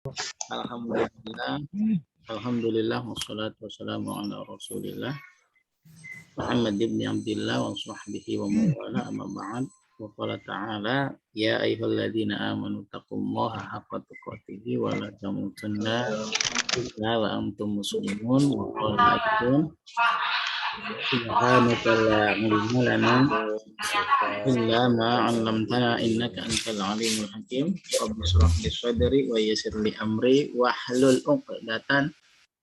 Alhamdulillah, alhamdulillah wassalatu wassalamu ala Rasulillah Muhammad ibn Abdullah wa sahbihi wa mawala amma ba'd. Wa qala ta'ala ya ayyuhalladzina amanu taqullaha haqqa tuqatih wa la tamutunna illa wa antum muslimun. Wa qala aidan subhanaka la ilma lana illa ma 'allamtana innaka antal alimul hakim. Rabbi shrah li sadri wa yassir li amri wa hlul 'uqdatan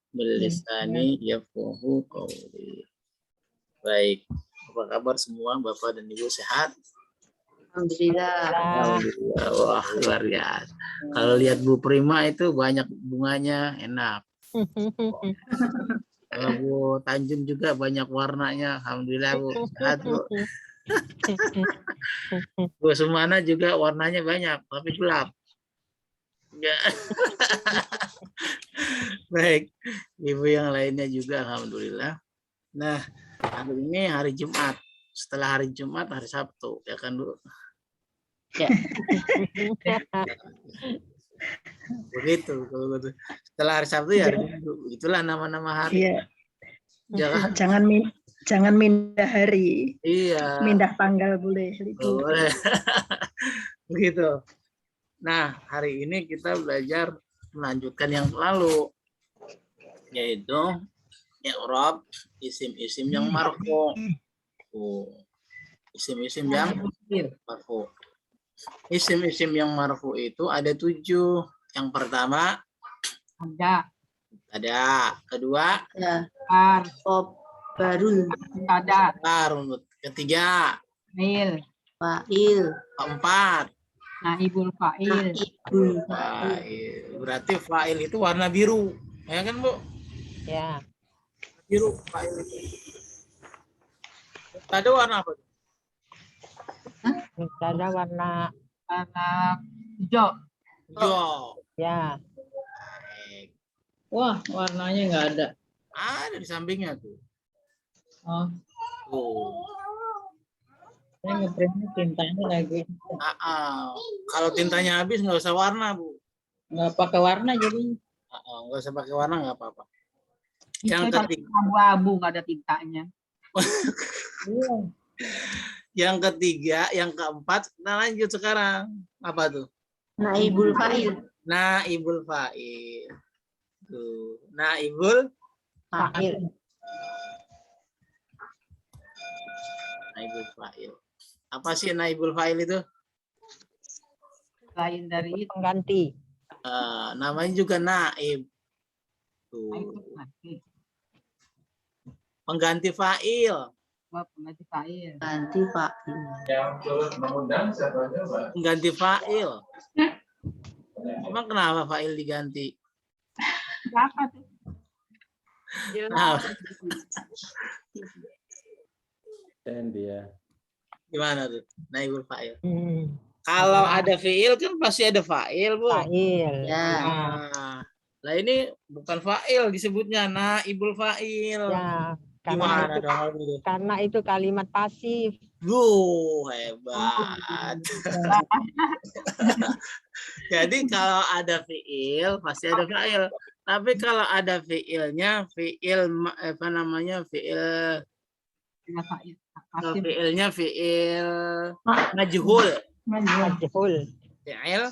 bil lisani yafqahu qawli. Baik, apa kabar semua Bapak dan Ibu sehat? Alhamdulillah. Alhamdulillah. Wah, luar biasa. Kalau lihat Bu Prima itu banyak bunganya, enak. Kalau Bu Tanjung juga banyak warnanya. Alhamdulillah Bu, sehat Bu. Bu Sumana juga warnanya banyak, tapi gelap. Enggak. Baik, Ibu yang lainnya juga Alhamdulillah. Nah, hari ini hari Jumat. Setelah hari Jumat, hari Sabtu. Ya kan, Bu? Ya. Begitu. Setelah hari Sabtu ya hari Minggu. Itulah nama-nama hari. Iya. Jangan mindah hari. Iya. Mindah tanggal boleh. Boleh. Begitu. Nah, hari ini kita belajar melanjutkan yang lalu. Yaitu i'rab isim-isim yang marfu. Isim-isim yang marfu. Isim-isim yang marfu itu ada 7. Yang pertama ada. Kedua baru ada. Ketiga Fa'il. Keempat Naibul fa'il. fa'il. Berarti fa'il itu warna biru. Ya kan, Bu? Ya. Biru fa'il itu. Tadi warna apa? Ada warna hijau. Hijau. Ya. Baik. Wah, warnanya nggak ada. Ada di sampingnya tuh. Oh, Tuh. saya ngeprintnya tintanya lagi. Kalau tintanya habis nggak usah warna, Bu. Nggak pakai warna jadi. Nggak usah pakai warna nggak apa-apa. Yang Itu ketiga, abu-abu nggak ada tintanya. yang ketiga, yang keempat, kita lanjut sekarang. Apa tuh? naibul fa'il. Naibul fa'il. Tuh, naibul Fa'il. naibul fa'il. Apa sih naibul fa'il itu? Lain dari itu pengganti. Namanya juga naib. Tuh. Pengganti fa'il. Pengganti fa'il. Ganti fa'il. Pengganti fa'il. Emang kenapa fa'il diganti? Berapa tuh? Nah, Dan dia. gimana tuh? Naibul fa'il. Kalau ada fi'il kan pasti ada fa'il, Bu. Fa'il. Ya. Lah ini bukan fa'il disebutnya naibul fa'il. Ya. Gimana dong itu? Karena itu kalimat pasif. Hebat. Jadi kalau ada fi'il pasti ada fa'il. Tapi kalau ada fi'ilnya, fi'il apa namanya? Fi'il Pasif. fi'ilnya fi'il majhul. Majhul. Fi'il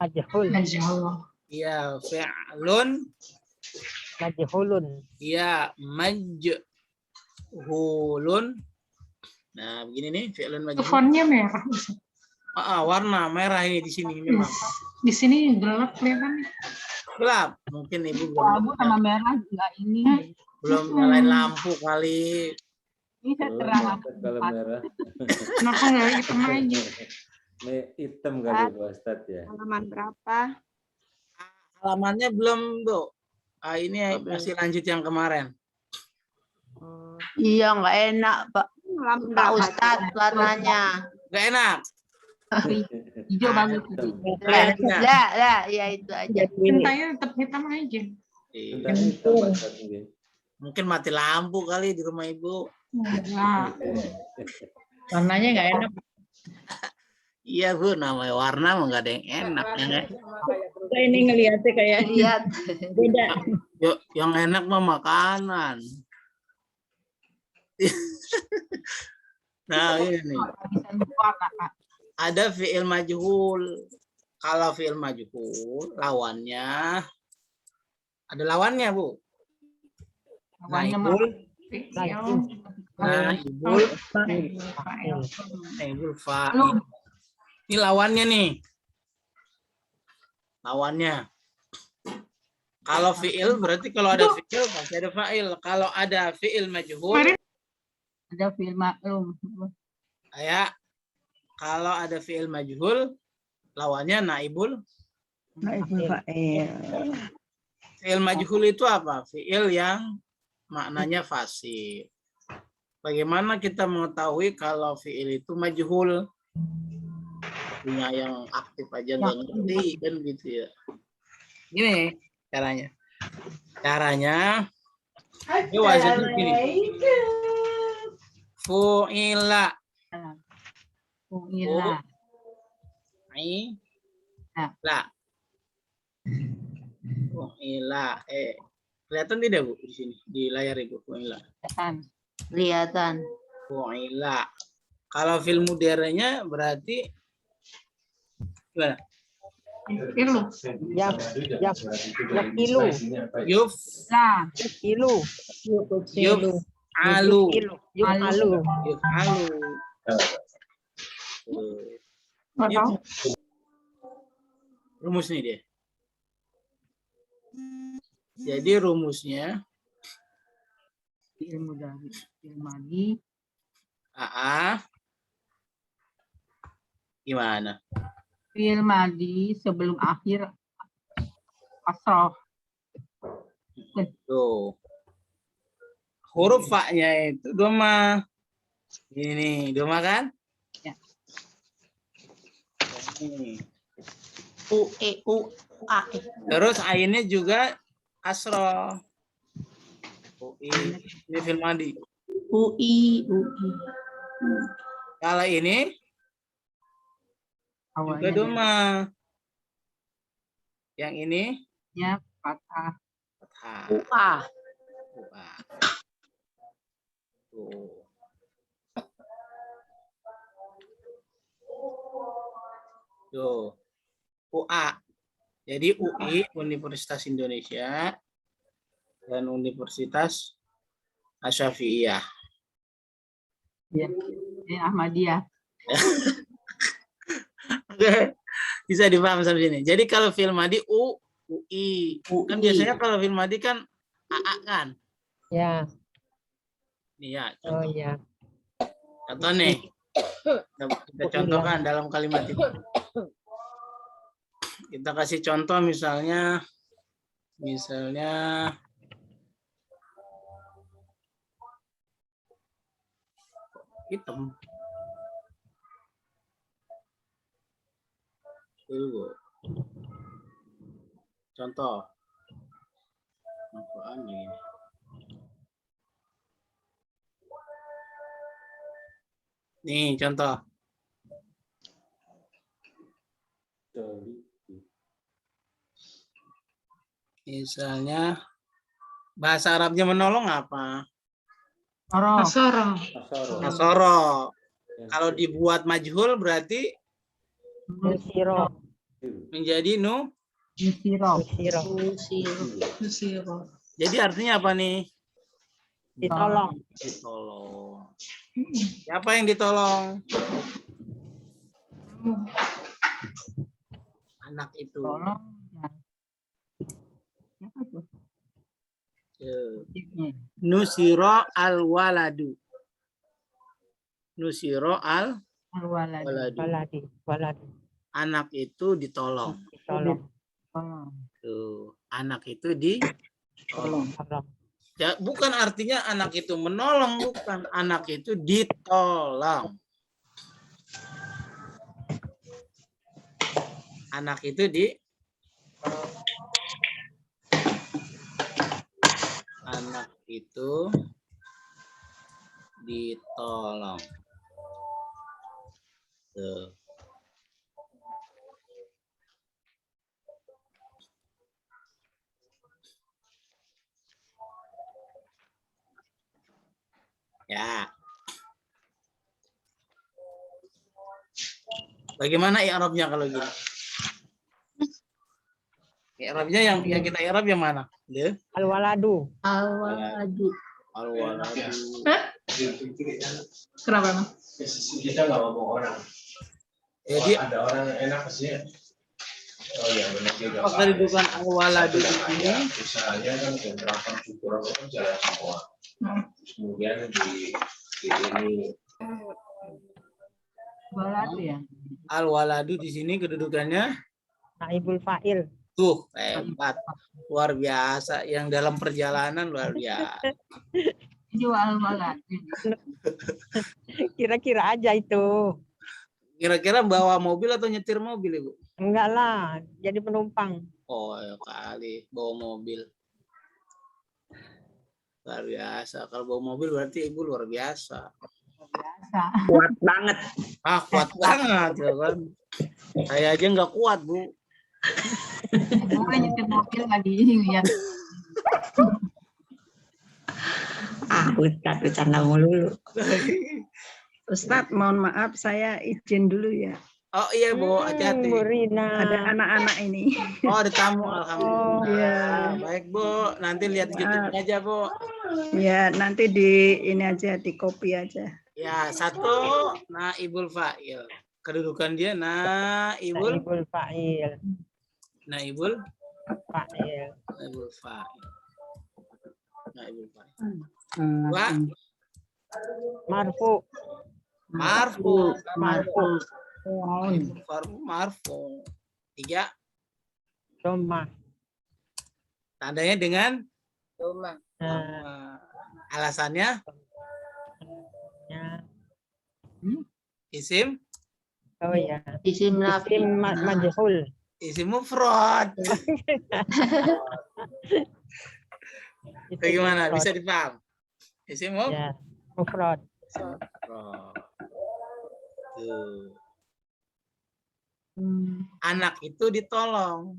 Majhul. iya fi'lun Majhulun. iya majhulun. Nah, begini nih fi'lun majhul. Fontnya merah. Warna merah ini di sini memang. Di sini gelap kelihatannya. Gelap. Mungkin Ibu Abu sama merah juga ini. belum nyalain lampu kali. Ini saya terang. Kalau merah. Kenapa nggak hitam aja? Ini hitam kali Pak Ustadz ya. Halaman berapa? Halamannya belum, Bu. Ini masih lanjut yang kemarin. Iya, nggak enak, Pak Ustadz warnanya. Gak enak. Hijau bagus. Lah, ya itu aja. Tintanya tetap hitam aja. Tentang hitam Pak Ustadz ini. Mungkin mati lampu kali di rumah Ibu. Nah, Warnanya nggak enak. Iya Bu, namanya warna mah nggak ada yang enak ya. Nggak? Kita ini ngeliatnya kayak Lihat. beda. Yuk, yang enak mah makanan. Nah ini Bisa warna Kak. ada fi'il majhul. Kalau fi'il majhul lawannya ada lawannya Bu. Lawannya mah Naibul, Fi'il. naibul, naibul fa'il. Ini lawannya nih. Lawannya. Kalau fi'il berarti kalau ada fi'il pasti ada fa'il. Kalau ada fi'il majhul ada fi'il maklum. kayak kalau ada fi'il majhul lawannya naibul. Fi'il majhul itu apa? Fi'il yang maknanya fasih. Bagaimana kita mengetahui kalau fi'il itu majhul? Punya yang aktif aja nggak ngerti kan gitu ya. Gini caranya. Caranya ini wazannya gini. Fu'ila. Fu'ila. La. Fu'ila. Kelihatan tidak Bu di sini di layar Ibu fu'ila. Kelihatan. Fu'ila. Kalau film modernnya berarti gimana? Ilu. Yuf Lah. yuf alu. Alu. Yuf alu. Nggak tahu. Rumus nih dia. Jadi rumusnya Fi'il mudhari. Fi'il madi. Gimana? Fi'il madi sebelum akhir kasroh. Tuh. Huruf fa-nya itu doma. Ini doma kan? Ya. Ini. U E U A E. Terus ainnya juga kasroh. Ini fil madi. U I U I. Kalau ini juga Awalnya doma. Yang ini ya fathah. fathah. U A. Tuh. Tuh. UA. Jadi UI Universitas Indonesia dan Universitas Asy-Syafi'iyah. Ya. Ahmadiyah. Oke. Bisa dipaham sampai sini. Jadi kalau film madi UI. Kan biasanya kalau film madi kan AA kan? Ya. Iya. Oh ya. Contoh nih. Kita contohkan dalam kalimat itu. Kita kasih contoh misalnya hitam. Tunggu. Contoh. Apaan ini? Nih contoh. Misalnya bahasa Arabnya menolong apa? Nasoro. Nasoro. Kalau dibuat majhul berarti Nusiro. menjadi Nusiro. Nusiro. Jadi artinya apa nih? Ditolong. Ditolong. Siapa yang ditolong? Anak itu. Tolong. Ya. Siapa tuh? Nusiro al-waladu. Nusiro al-waladu. Waladi. Anak itu ditolong. Ditolong. Tuh, anak itu ditolong. Tolong. Ya, bukan artinya anak itu menolong, bukan. Anak itu ditolong. Anak itu ditolong. Tuh. Ya. Bagaimana i'rabnya kalau gini? I'rabnya yang kita i'rab yang mana? Ya. Al-waladu. Al-waladu. Al-waladu. Kenapa emang? Kita nggak ngomong orang. Jadi Ada orang yang enak sih. Oh iya benar juga. kedudukan al-waladu di sini Misalnya kan gerakan syukur kan jalan semua. Kemudian di ini Waladu ya. al-waladu di sini kedudukannya Naibul fa'il. tuh hebat, luar biasa. Yang dalam perjalanan luar biasa. Itu al-waladu. Kira-kira aja itu. Kira-kira bawa mobil atau nyetir mobil, Ibu? Enggak lah, jadi penumpang. Oh, ya kali bawa mobil. Luar biasa. Kalau bawa mobil berarti Ibu luar biasa. Kuat banget. Ah, kuat banget ya kan. Saya aja nggak kuat, Bu. Gue nyetir mobil nggak dilihat. Ustadz bercanda mulu. Ustadz, mohon maaf saya izin dulu ya. Oh iya, Bu, hati-hati. Bu Rina. Ada anak-anak ini. Oh, ada tamu, alhamdulillah. iya. Baik, Bu. Nanti lihat YouTube aja, Bu. Ya, nanti di ini aja di copy aja. Ya, satu naibul fa'il. Kedudukan dia naibul Naibul fa'il. naibul Fa'il. naibul fa'il. Naibul fa'il. Dua, Marfu. marfu. Marfu. Marfu. Tiga, Doma. tandanya dengan Nah, alasannya ya. isim Oh ya. Isim nafi. Isim majhul. isim mufrad. Bagaimana? Bisa dipaham? Isim mufrad. Ya, mufrad. Tuh. Anak itu ditolong.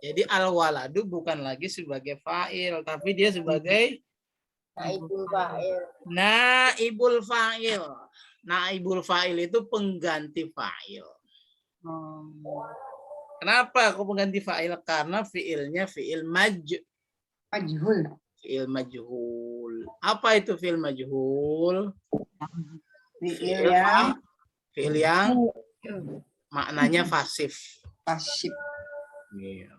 Jadi al-waladu bukan lagi sebagai fa'il, tapi dia sebagai Naibul fa'il. naibul fa'il. Naibul fa'il itu pengganti fa'il. Kenapa aku pengganti fa'il? Karena fi'ilnya fi'il Majhul. fi'il majhul. Apa itu fi'il majhul? Fi'il yang maknanya pasif. Pasif. Iya.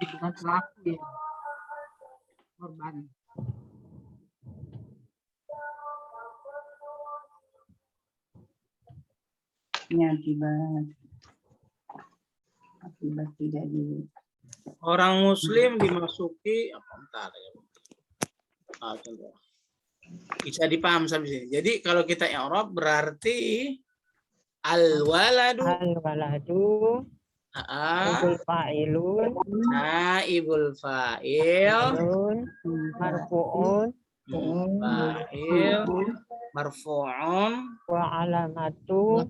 Bukan pelaku ya. Korban. Ini akibat tidak di Orang muslim dimasuki bentar ya. Contoh. Bisa dipaham sampai sini. Jadi kalau kita i'rab berarti al-waladu Al-waladu. Naibul fa'ilun. naibul fa'il Marfu'un. fa'il marfu'un Wa alamatu.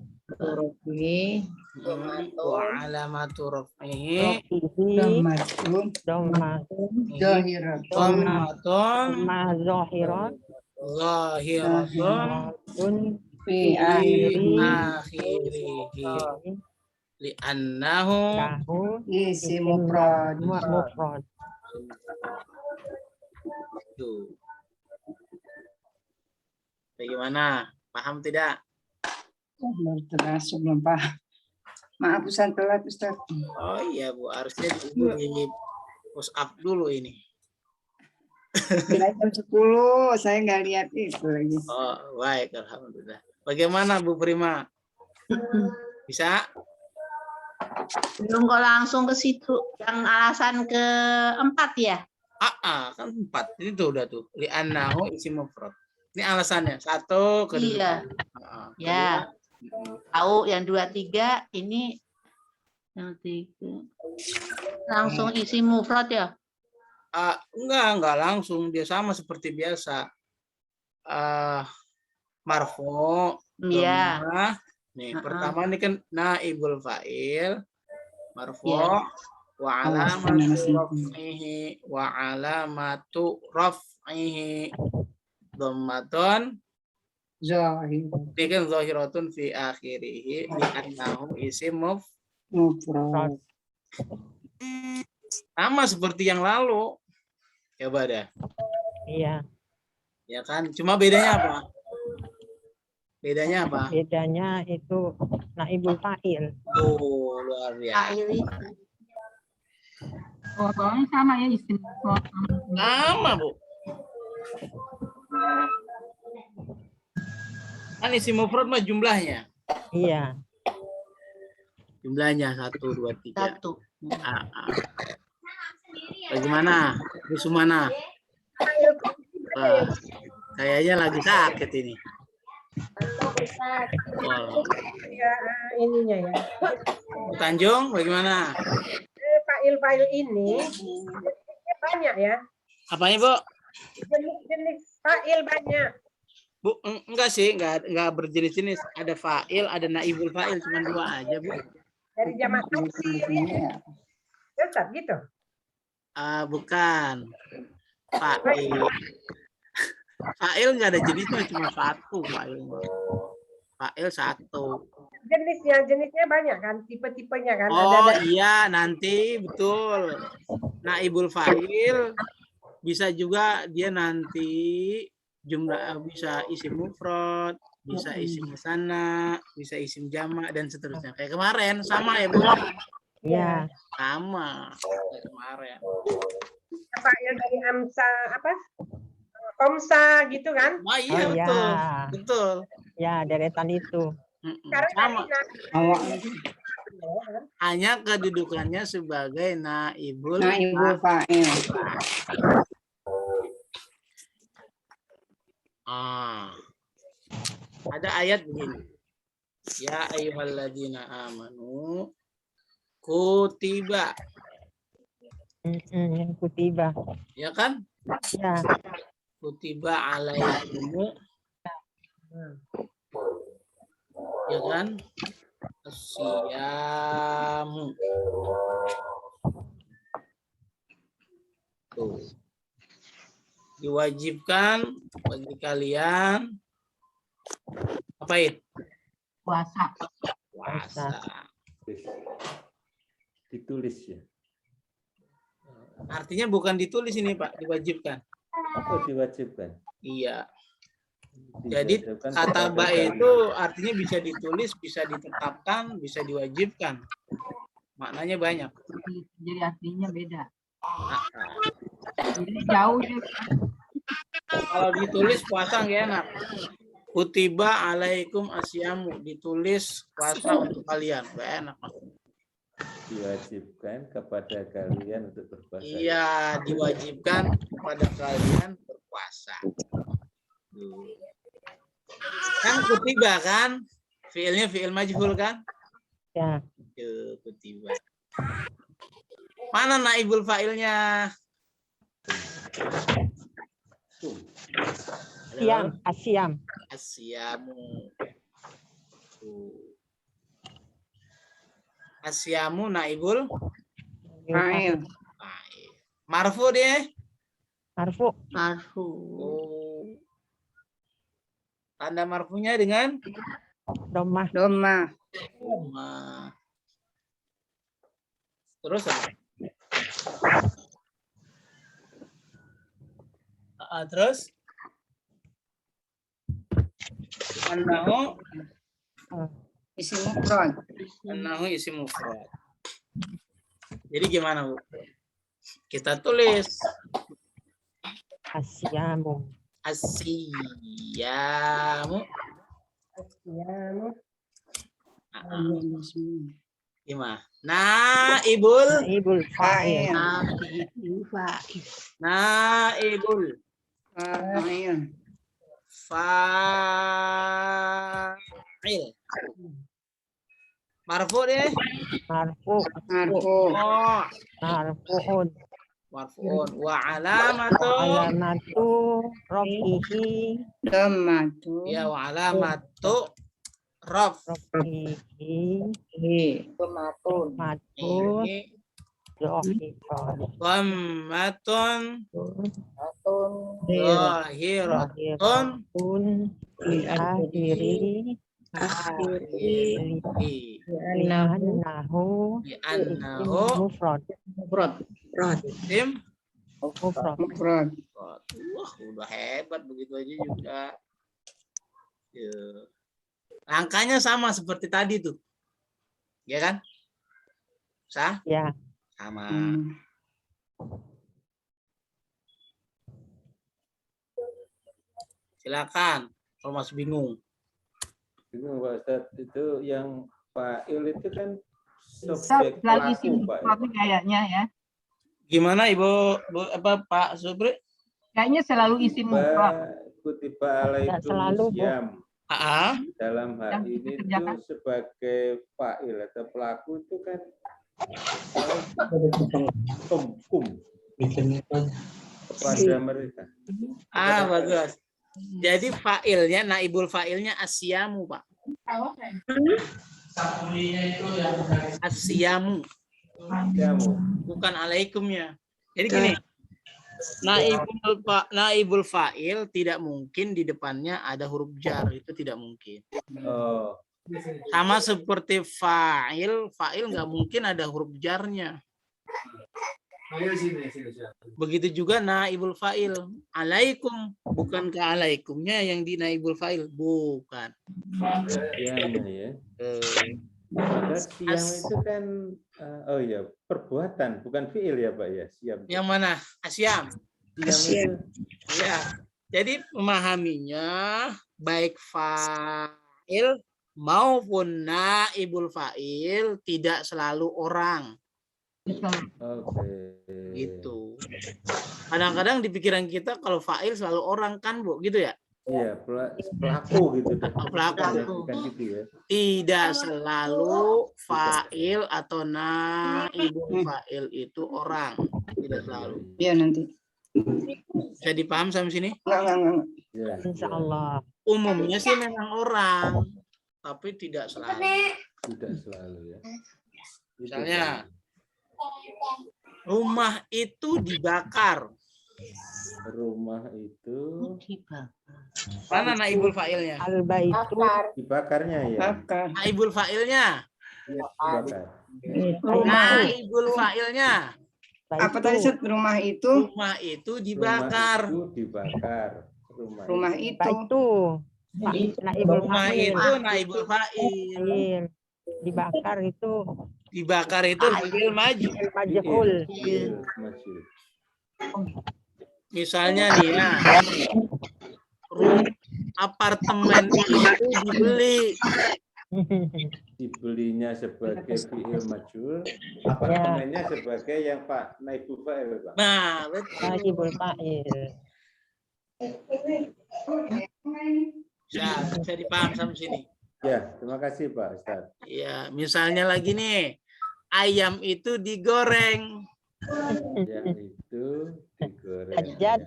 wa alamatu raf'ihi Rofihi. Rahmatun Dommatun. Zahiratun dhammatun Ma zohirat. zahiratun fi fi akhiri akhirihi li'annahu Tahu. isi mufrad. Mufrad. Tuh. Bagaimana? Paham tidak? Belum termasuk belum paham. Maaf Ustaz telat Ustaz. Oh iya, Bu, harusnya di push up dulu ini. Kira jam 10 saya nggak lihat itu lagi. Oh, baik, alhamdulillah. Bagaimana Bu Prima? Bisa? Belum kok langsung ke situ. Yang alasan keempat ya? Kan 4. Itu udah tuh. Li'annahu isim mufrad. Ini alasannya. Satu, kedua. Ya. Tahu yang 2, 3 ini yang 3. Langsung isi mufrad ya? Enggak langsung. Dia sama seperti biasa. Marfu. Iya. Dhamma. Nih, pertama ini kan naibul fa'il. Marfu. Iya. Wa alamatu raf'ihi. Wa alamatu raf'ihi. dhammatun Zahir. ini kan zahiratun fi akhirih li'annahu isim Mufrad. sama seperti yang lalu. Coba dah. Iya, Ya kan? Cuma bedanya apa? Bedanya apa? bedanya itu naibul fa'il. Oh, luar biasa. Fa'il itu. Oh, soalnya sama ya isim. Sama, Bu. Kan isim mufrad mah jumlahnya. Iya, Jumlahnya 1, 2, 3. Satu. Bagaimana? Bu Sumana? Wah, kayaknya lagi sakit ini. Wow. Ya, ininya ya. Bu Tanjung, bagaimana? File-file ini banyak ya. Apanya, Bu? Jenis file banyak. Bu, enggak sih, enggak berjenis-jenis. Ada fa'il, ada naibul fa'il, cuma 2 aja, Bu. Dari jamak taksir. Tetap gitu. Bukan. Fa'il. Fa'il enggak ada jenisnya, cuma 1 fa'il. Fa'il 1. Jenisnya banyak kan, tipe-tipenya kan. Oh Ada. iya, nanti betul. Naibul fa'il bisa juga dia nanti jumlah bisa isim mufrad, bisa isim musanna, bisa isim jamak dan seterusnya. Kayak kemarin sama ya, Bu? iya, Sama kayak kemarin. File dari amsa apa? Komsa gitu kan. Oh iya, Oh, iya. betul. Betul. ya deretan itu. Sekarang Sama. Awak Hanya kedudukannya sebagai naibul naibul fa'il. Ada ayat begini. Ya ayyuhalladzina amanu kutiba. Yang kutiba. Ya kan? Ya, Kutiba alaikum. Ya kan? Asyamu. Tuh. Diwajibkan bagi kalian apain? Puasa. Puasa. Ditulis ya. Artinya bukan ditulis ini, Pak, diwajibkan. Oh, diwajibkan. Iya. Jadi Diwajibkan kata kepada ba kalian. itu artinya bisa ditulis, bisa ditetapkan, bisa diwajibkan. Maknanya banyak. Jadi artinya beda. Nah, Jadi jauh ya. kalau ditulis puasa nggak enak. Kutiba alaikum asyamu, ditulis puasa untuk kalian, nggak enak. Diwajibkan kepada kalian untuk berpuasa. Iya, diwajibkan kepada kalian berpuasa. Kan kutiba kan, fiilnya fiil majhul kan? ya. Kutiba. Mana naibul fa'ilnya? Siam, asyam. Asyamu. Asyamu naibul Fa'il. fa'il. Marfu deh. Marfu. Marfu. Oh. Tanda marfunya dengan Domah. Doma. koma. Terus apa? Terus annahu Isim mufrad. isim mufrad. Jadi gimana, Bu? Kita tulis Asyamu. asyamu. Gimana? Naibul Naibul fa'il. Naibul fa'il. naibul Fa'il. fa'il. Marfu deh. Marfu. Marfu. Oh, Marfu'un. marfu'un wa alamatu. Alamatu rafihi. Domatu. Ya, wa alamatu raf. Rafihi. Domatun. Matun. Ini Dohikon. dhammatun Zahiratun Zahiratun fil akhiri li'annahu li'annahu mufrad. isim Mufrad. Mufrad. Wah, udah hebat begitu aja juga. Ya. Angkanya sama seperti tadi tuh. Ya kan? Sah? Ya. Sama. Silakan kalau masih bingung. Bingung Pak Ustadz, itu yang fa'il itu kan Ustaz, subjek selalu isim pelaku Pak. mufrad kayaknya ya. Gimana Ibu Pak Subri? Kayaknya selalu isim mufrad. Kutiba alaikum selalu, Bu. syam. Dalam hal Yang ini dikerjakan. itu sebagai fa'il atau pelaku itu kan kum kepada mereka. Bagus. Jadi fa'ilnya, naibul fa'ilnya asyamu, Pak. Asyamu. Bukan alaikumnya. Jadi gini, naibul fa'il tidak mungkin di depannya ada huruf jar, itu tidak mungkin. Oh. Sama seperti fa'il nggak mungkin ada huruf jarnya. Begitu juga naibul fa'il. Alaikum, bukan ke alaikumnya yang di naibul fa'il, bukan. Ya. Siam itu kan oh ya, perbuatan, bukan fi'il ya, Pak ya, siam. Yang mana? Asyam. Siam. Ya. Jadi memahaminya baik fa'il maupun naibul fa'il tidak selalu orang. Oke. Gitu. Kadang-kadang di pikiran kita kalau fa'il selalu orang kan, Bu, gitu ya? Iya, pelaku gitu. Pelaku. Kan gitu ya. Tidak selalu fa'il atau naibul fa'il itu orang. Tidak selalu. Iya nanti. Bisa dipaham sampai sini? Enggak. Ya. Insya Allah. Umumnya sih memang orang, tapi tidak selalu. Tidak selalu ya. Misalnya, rumah itu dibakar. Rumah itu Mana naibul fa'ilnya? Al-baitu dibakarnya ya. Bakar. Naibul fa'ilnya. Dibakar. Naibul fa'ilnya. Apa tadi Ustaz? Rumah itu? Rumah itu dibakar. Rumah itu dibakar. Rumah itu. Baitu. Naibul Rumah fa'il. itu naibul fa'il. Dibakar itu Dibakar itu fi'il majhul. Fi'il majhul. Misalnya nih ya, apartemen itu dibeli. Dibelinya sebagai fi'il majhul, apartemennya sebagai yang Pak naibul fa'il, Pak. Nah, betul. Naibul fa'il. Bisa dipaham sampai sini. Ya, terima kasih Pak Ustaz. Ya, misalnya lagi nih, ayam itu digoreng. Yang itu digoreng. Dajjal.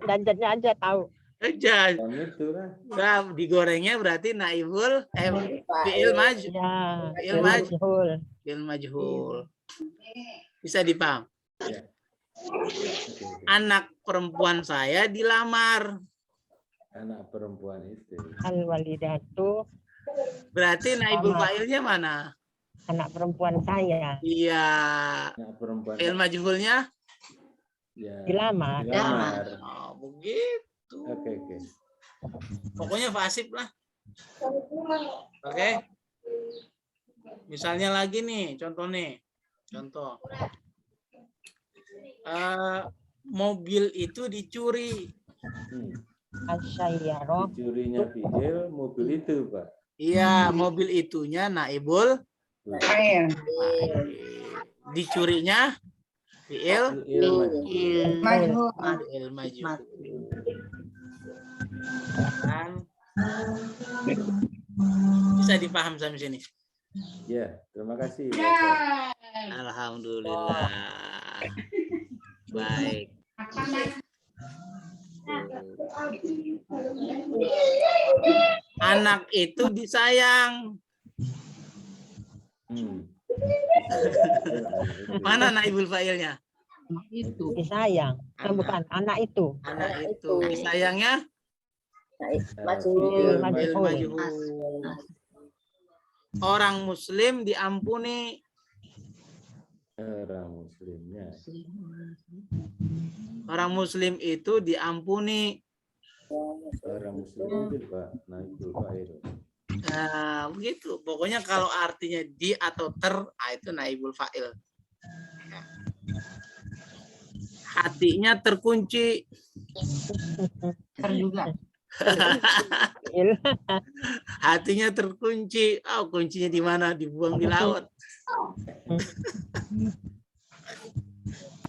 Dajjalnya aja tahu. Dajjal. Yang itu lah. Nah, digorengnya berarti naibul fi'il majhul. Ya, Fi'il majhul. Fi'il majhul. Bisa dipaham? Ya. Anak perempuan saya dilamar. Anak perempuan itu. Al-walidatu. Berarti naibul fa'ilnya mana? Anak perempuan saya. Iya. Anak perempuan. Fi'il majhulnya? Ya. Dilamar. Dilamar. Oh, begitu. Oke. Pokoknya fasib lah. Oke. Misalnya lagi nih, contoh nih. Contoh. Mobil itu dicuri. Asyayyarah. Dicurinya fi'il, mobil itu, Pak. Iya, mobil itunya naibul Fa'il. dicurinya fi'il Majhul. fi'il majhul. Kan? Bisa dipaham sampai sini. Ya, terima kasih. Pak Ustaz. Alhamdulillah. Baik. Anak itu disayang. Mana naibul fa'ilnya? Itu. Disayang. Bukan, anak itu. Anak itu. Disayangnya Fi'il fi'il majhul. majhul. Orang muslim diampuni. Orang muslimnya. Orang muslim itu diampuni. Orang muslim itu Pak naibul fa'il. Nah, begitu. Pokoknya kalau artinya di atau itu naibul fa'il. Ya. Hatinya terkunci. Juga. Hatinya terkunci. Oh, kuncinya di mana? Dibuang di laut.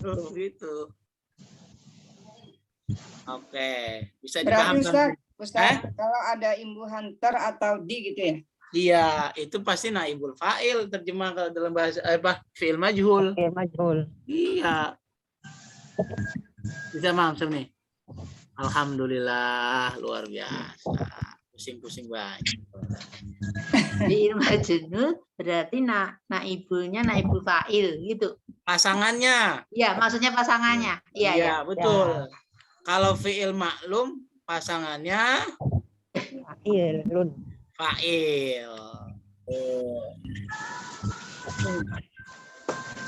Oh, gitu. Oke, bisa Berarti dipaham. Ustaz, kalau ada imbuhan ter atau di gitu ya? Iya, itu pasti naibul fa'il terjemah kalau dalam bahasa fi'il majhul. Fi'il majhul. Iya. Bisa paham nih. Alhamdulillah, luar biasa. Pusing-pusing banyak. Fi'il majhul berarti naibulnya naibul fa'il gitu. Pasangannya. Iya, maksudnya pasangannya. Iya, Iya, ya. betul. Kalau fi'il maklum pasangannya Fa'ilun. fa'il.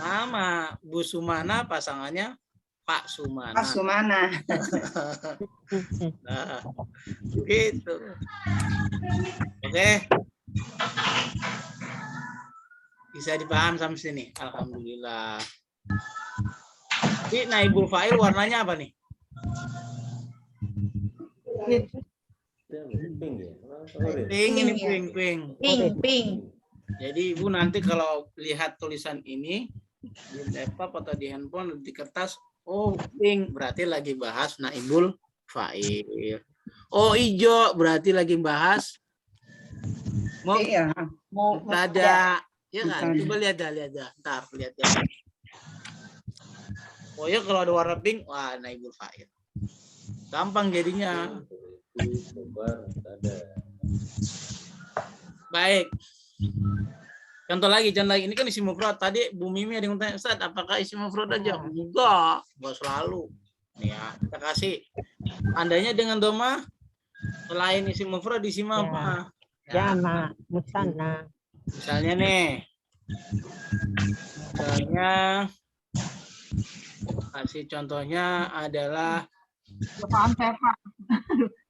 Sama Bu Sumana pasangannya Pak Sumana. Pak Sumana. Nah, gitu. Oke. Bisa dipaham sampai sini. Alhamdulillah. Jadi naibul fa'il warnanya apa nih? Pink ya. Pink ini pink. Pink. Jadi Ibu nanti kalau lihat tulisan ini di laptop atau di handphone di kertas, oh pink berarti lagi bahas naibul fa'il. Oh hijau berarti lagi bahas mubtada. Ya kan? Coba lihat dah. Ntar lihat ya. Oh ya kalau ada warna pink, wah naibul fa'il. Gampang jadinya. Baik. Contoh lagi. Ini kan isim mufrad. Tadi Bu Mimi ada yang tanya, Ustaz, apakah isim mufrad aja? Enggak selalu. Ya, kita kasih. Andainya dengan doma, selain isim mufrad isim apa? Jama, musanna. Misalnya nih. Kasih contohnya adalah Paham saya, Pak.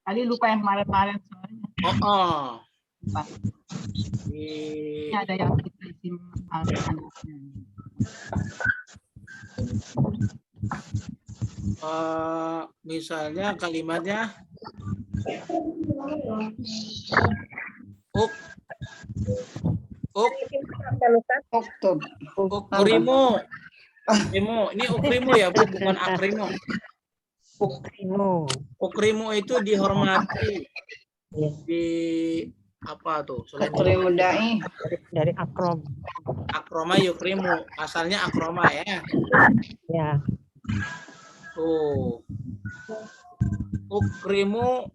Tadi lupa yang kemarin-kemarin soalnya. Ini ada yang kita isim misalnya kalimatnya ukrimu. Ini ukrimu ya, Bu, bukan akrimu. Ukrimu itu dihormati. Di apa tuh? Ukrimu da'i. Dari akrom. Akroma yukrimu. Asalnya akroma ya. Ya. Tuh. Ukrimu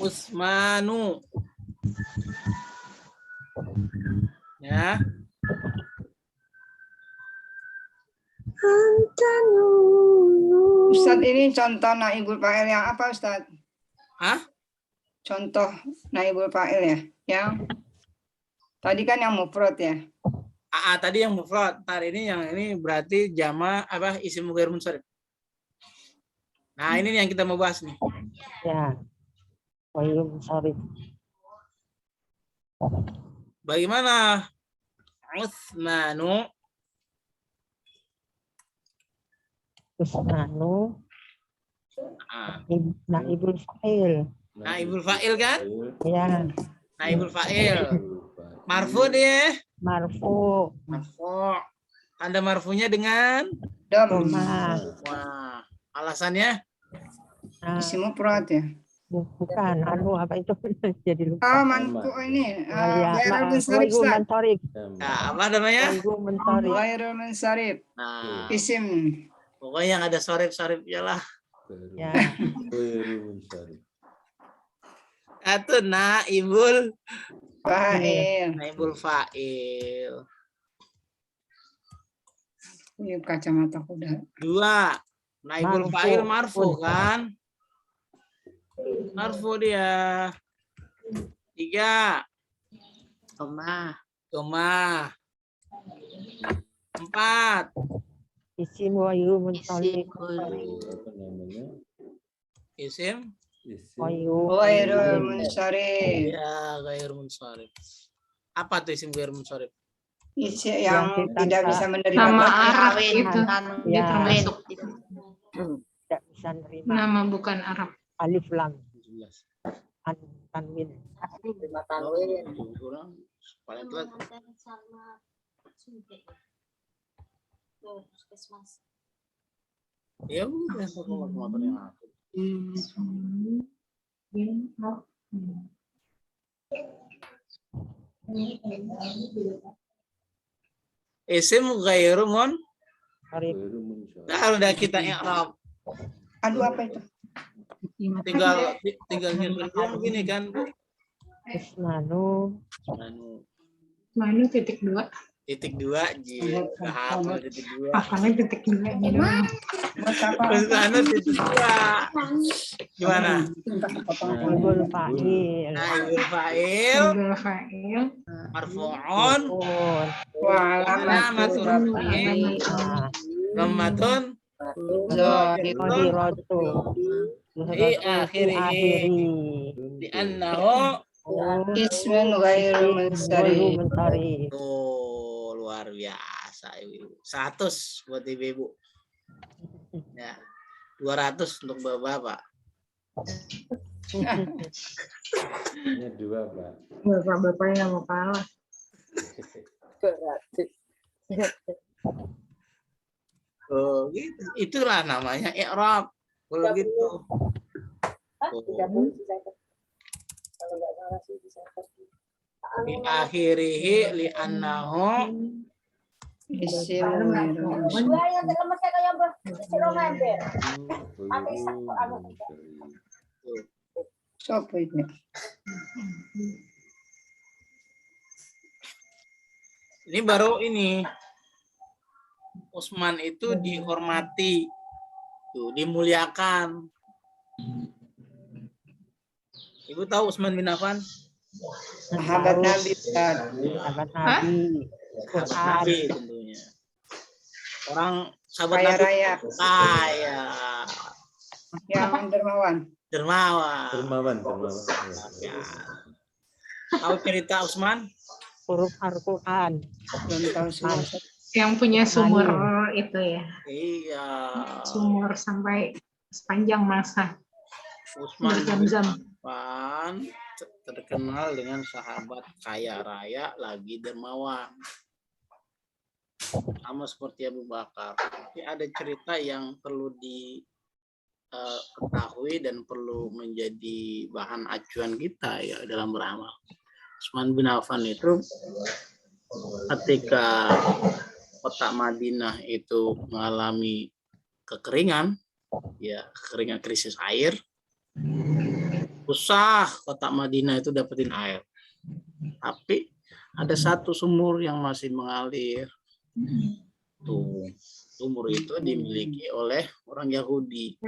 Usmanu. Ya. Ustaz, ini contoh naibul fa'il yang apa, Ustaz? Hah? Contoh naibul fa'il ya? Yang tadi kan yang mufrad ya? Tadi yang mufrad. Ini yang ini berarti jama isim ghair munsharif. Nah, ini yang kita mau bahas nih. Ya. Ghair munsharif. Bagaimana Utsmanu? Usmanu. Naibul fa'il. Naibul fa'il kan? Ya. Naibul fa'il. Marfu dia. Marfu. Tanda marfunya dengan doma. Wah, alasannya? Isim mufrad ya? Bukan, apa itu jadi lupa. Manku ini. Ghairul munsharif. Nah, apa namanya? Ghairul munsharif. Nah, isim. Pokoknya yang ada sorif-sorifnya lah. Ya. Atau naibul Fa'il. Naibul fa'il. Ini kacamata kuda. 2. Naibul Marfu. fa'il marfu kan? Marfu dia. 3. Tomah. Domah. 4. Isim wayu muntalik. Apa namanya? Isim. Isim. Wayu. Ghairul munsharif. Ya, ghair munsharif. Apa tuh isim ghair munsharif? Isim yang Yang tidak ditanpa- bisa menerima Nama dhamir. Arab Kawin, itu. tan- Ya. Termasuk Tidak bisa nerima. nama bukan Arab. Alif lam. 17. Tanwin. Kurang. Paling telat. Ya udah, motor-motornya aku. Isim ghairu mun. Arif. Ghairul munsharif. Nah, udah kita i'rab. Aduh, apa itu? Tinggal nyusun gini kan. Ismanu. Anu, Mana titik 2? titik 2 ji. Hafal titik 2. Apalagi titik 2 nya doang. Buat apa? Terus anu titik 2. Gimana? Naibul fa'il. Naibul fa'il Naibul fa'il. marfu'un Pun. Wa alamatul rafi'i Ah. dhammatun Qadiratu. Fi akhirih. li'annahu Ismun ghairul Wayu munsharif. muntalik. tuh luar biasa ibu. 100 buat ibu-ibu. Ya. 200 untuk bapak-bapak. Ini 2, Pak. Bapak-bapaknya mau kalah. Oh, gitu. Itulah namanya i'rab. Kalau gitu. Di akhirihi li'annahu Ismun ghairul munsharif. Sopo itu? ini baru ini Utsman itu dihormati, tuh dimuliakan. Ibu tahu Utsman bin Affan? Sahabat Nabi Ustaz. Sahabat Nabi. Sahabat Quran. Nabi tentunya. Orang sahabat Kaya Nabi raya. kaya, Yang dermawan. dermawan. Dermawan. Ya. Tahu cerita Utsman? Huruf Al-Quran. Belum tahu semua. Ustaz. Yang punya sumur itu ya. Iya. Sumur sampai sepanjang masa. Utsman bin Zam-zam. Affan terkenal dengan sahabat kaya raya lagi dermawan. Sama seperti Abu Bakar. Tapi ada cerita yang perlu diketahui dan perlu menjadi bahan acuan kita ya dalam beramal. Utsman bin Affan itu ketika kota Madinah itu mengalami kekeringan, ya kekeringan krisis air, susah kota Madinah itu dapetin air. Tapi ada satu sumur yang masih mengalir. Tuh, sumur itu dimiliki oleh orang Yahudi.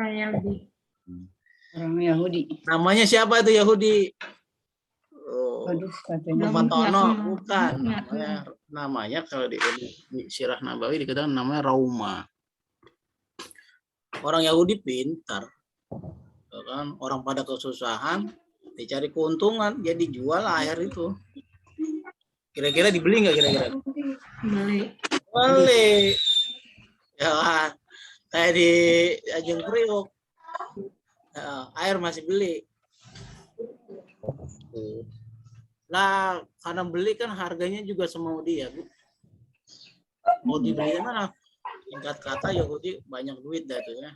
Orang Yahudi. Namanya siapa itu Yahudi? Oh, Aduh, katanya. Matono, bukan. Namanya kalau di Sirah Nabawi dikatakan namanya Rauma. Orang Yahudi pintar. Kan orang pada kesusahan dicari keuntungan jadi jual air itu. Kira-kira dibeli nggak kira-kira? Beli. Ya kan? Kayak di Ajeng Priok. Air masih beli. Nah, karena beli kan harganya juga semau dia, Bu. Mau dibeli mana? Singkat kata Yahudi banyak duit dah tuh ya.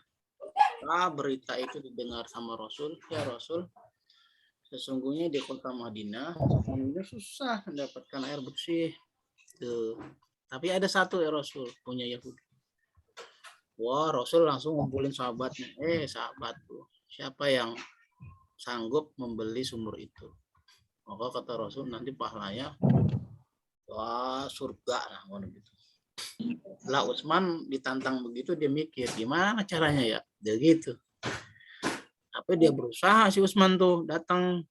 Nah, berita itu didengar sama Rasul, ya Rasul, sesungguhnya di kota Madinah susah mendapatkan air bersih. Tuh. Tapi ada satu ya Rasul punya Yahudi. Wah, Rasul langsung ngumpulin sahabatnya. Sahabatku, siapa yang sanggup membeli sumur itu? Maka kata Rasul nanti pahalanya wah surga lah gitu. Lah Utsman ditantang begitu dia mikir gimana caranya ya, dia gitu. Tapi dia berusaha si Utsman tuh datang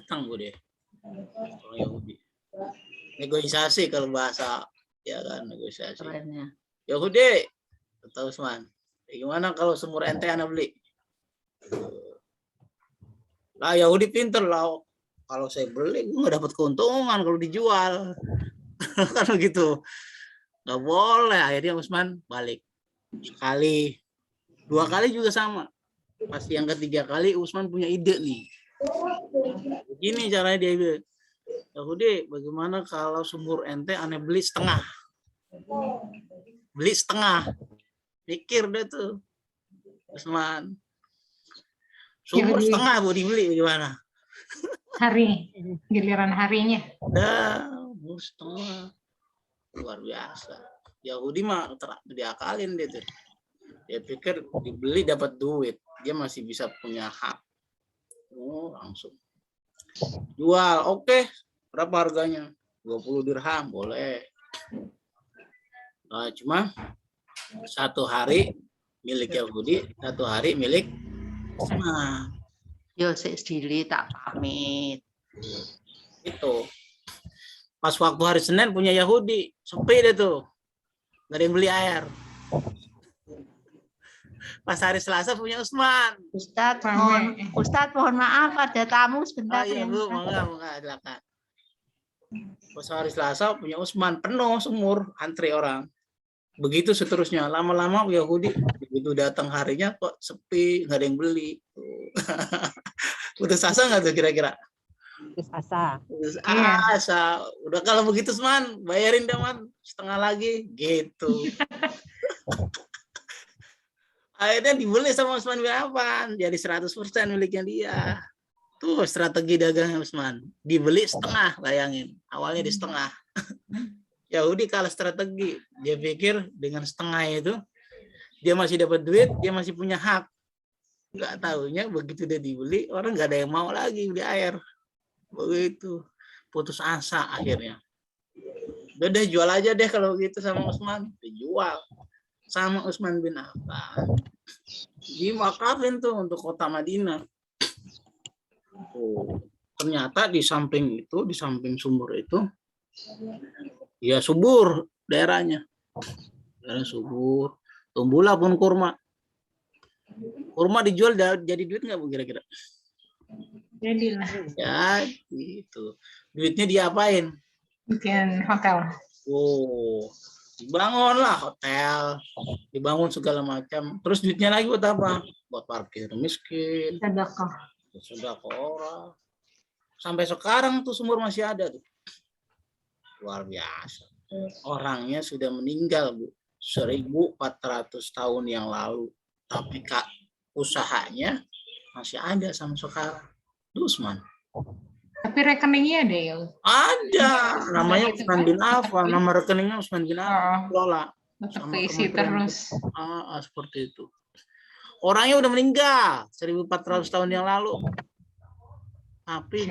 gue deh orang Yahudi. Negosiasi kalau bahasa ya kan negosiasi. Kerennya. Yahudi kata Utsman, gimana kalau sumur ente ana beli? Lah Yahudi pinter lah. Kalau saya beli gue nggak dapat keuntungan kalau dijual. Kan begitu. Nggak boleh. Akhirnya Utsman balik. Sekali. 2 kali juga sama. Pas yang ketiga kali Utsman punya ide nih. Begini caranya dia bilang, Yahudi bagaimana kalau sumur ente aneh beli setengah? Beli setengah. Mikir deh tuh. Utsman. Sumur setengah mau dibeli gimana? Hari, giliran harinya. Sumur setengah. Luar biasa. Yahudi mah diakalin dia tuh. Dia pikir dibeli dapat duit. Dia masih bisa punya hak. Oh, langsung. Jual, oke. Berapa harganya? 20 dirham, boleh. Nah, cuma 1 hari milik Yahudi, 1 hari milik Utsman. Yo sedili tak pamit. Itu. Pas waktu hari Senin punya Yahudi, sepi deh tuh. Nggak ada yang beli air. Pas hari Selasa punya Utsman. Ustadz mohon maaf ada tamu sebentar. Oh iya Bu, monggo silakan. Pas hari Selasa punya Utsman, penuh sumur, antri orang. Begitu seterusnya, lama-lama Yahudi begitu datang harinya kok sepi, nggak ada yang beli. Putus asa nggak tuh kira-kira? Putus asa. Putus asa. Udah kalau begitu Man, bayarin deh Man, setengah lagi, gitu. Akhirnya dibeli sama Utsman bin Affan, jadi 100% miliknya dia. Tuh strategi dagang Utsman, dibeli setengah, bayangin. Awalnya di setengah. Yahudi kalah strategi. Dia pikir dengan setengah itu dia masih dapat duit, dia masih punya hak. Nggak tahunya begitu dia dibeli, orang nggak ada yang mau lagi beli air. Begitu. Putus asa akhirnya. Udah jual aja deh kalau gitu sama Utsman. Dijual sama Utsman bin Affan. Dimakafin tuh untuk kota Madinah. Oh, ternyata di samping itu, di samping sumur itu, ya subur daerahnya. Daerah subur. Tumbuhlah pun kurma. Kurma dijual jadi duit nggak Bu kira-kira? Jadilah. Ya, gitu. Duitnya diapain? Bikin hotel. Oh, dibangunlah hotel, dibangun segala macam. Terus duitnya lagi buat apa? Buat parkir miskin. Sedekah orang. Sampai sekarang tuh sumur masih ada tuh. Luar biasa. Orangnya sudah meninggal, Bu. 1400 tahun yang lalu. Tapi usahanya masih ada sampai sekarang. Utsman. Tapi rekeningnya ada ya? Ada. Namanya Utsman bin Affan. Nama rekeningnya Utsman bin Affan. Kelola. Keisi terus. Seperti itu. Orangnya udah meninggal 1400 tahun yang lalu. Tapi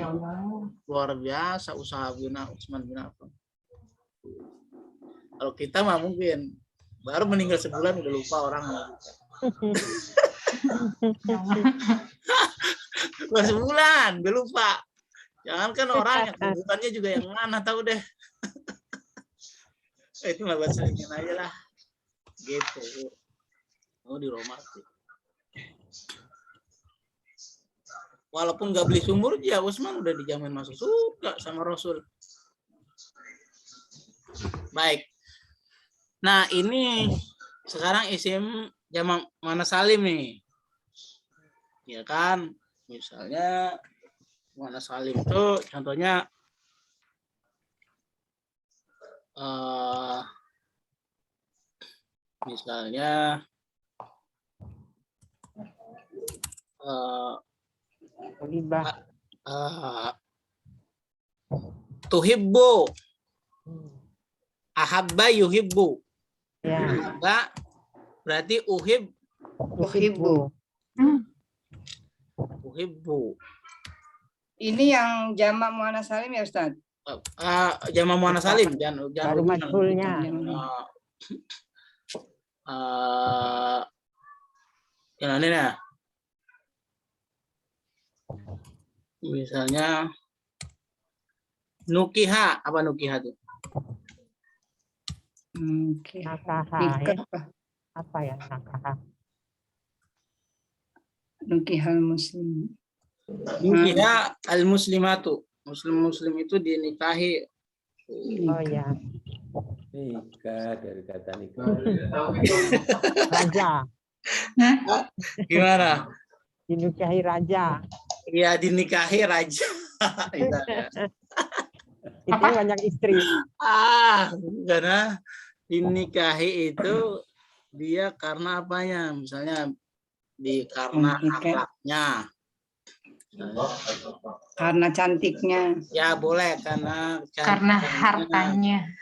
luar biasa usaha Utsman bin Affan. Kalau kita mah mungkin baru meninggal sebulan udah lupa orang. Baru sebulan udah lupa. Jangankan orang, kebutuhannya juga yang mana tahu deh. Itu mah buat selingin aja lah. Gitu. Mau diromati. Walaupun nggak beli sumur, ya Utsman udah dijamin masuk surga sama Rasul. Baik. Nah ini sekarang isim jamak muannats salim nih, ya kan? Misalnya muannats salim itu contohnya misalnya tuhibbu, ahabba yuhibbu. Ya. Ahabba berarti uhibbu. Uhibbu. Ini yang jamak muannats salim ya Ustaz? Jamak muannats salim, jangan Baru majhulnya. Yang ini ya. Misalnya nukiha, apa nukiha itu? Nakaha Ikat ya. Apa yang nakaha? Nukihal muslim. Nukiha al-muslimatu. Muslim itu dinikahi. Oh ya. Nikah dari kata nikah. Raja. Gimana? Dinikahi raja. Ya dinikahi raja. Itu banyak istri. Karena dinikahi itu dia karena apanya? Misalnya karena akhlaknya. Karena cantiknya. Ya boleh karena hartanya.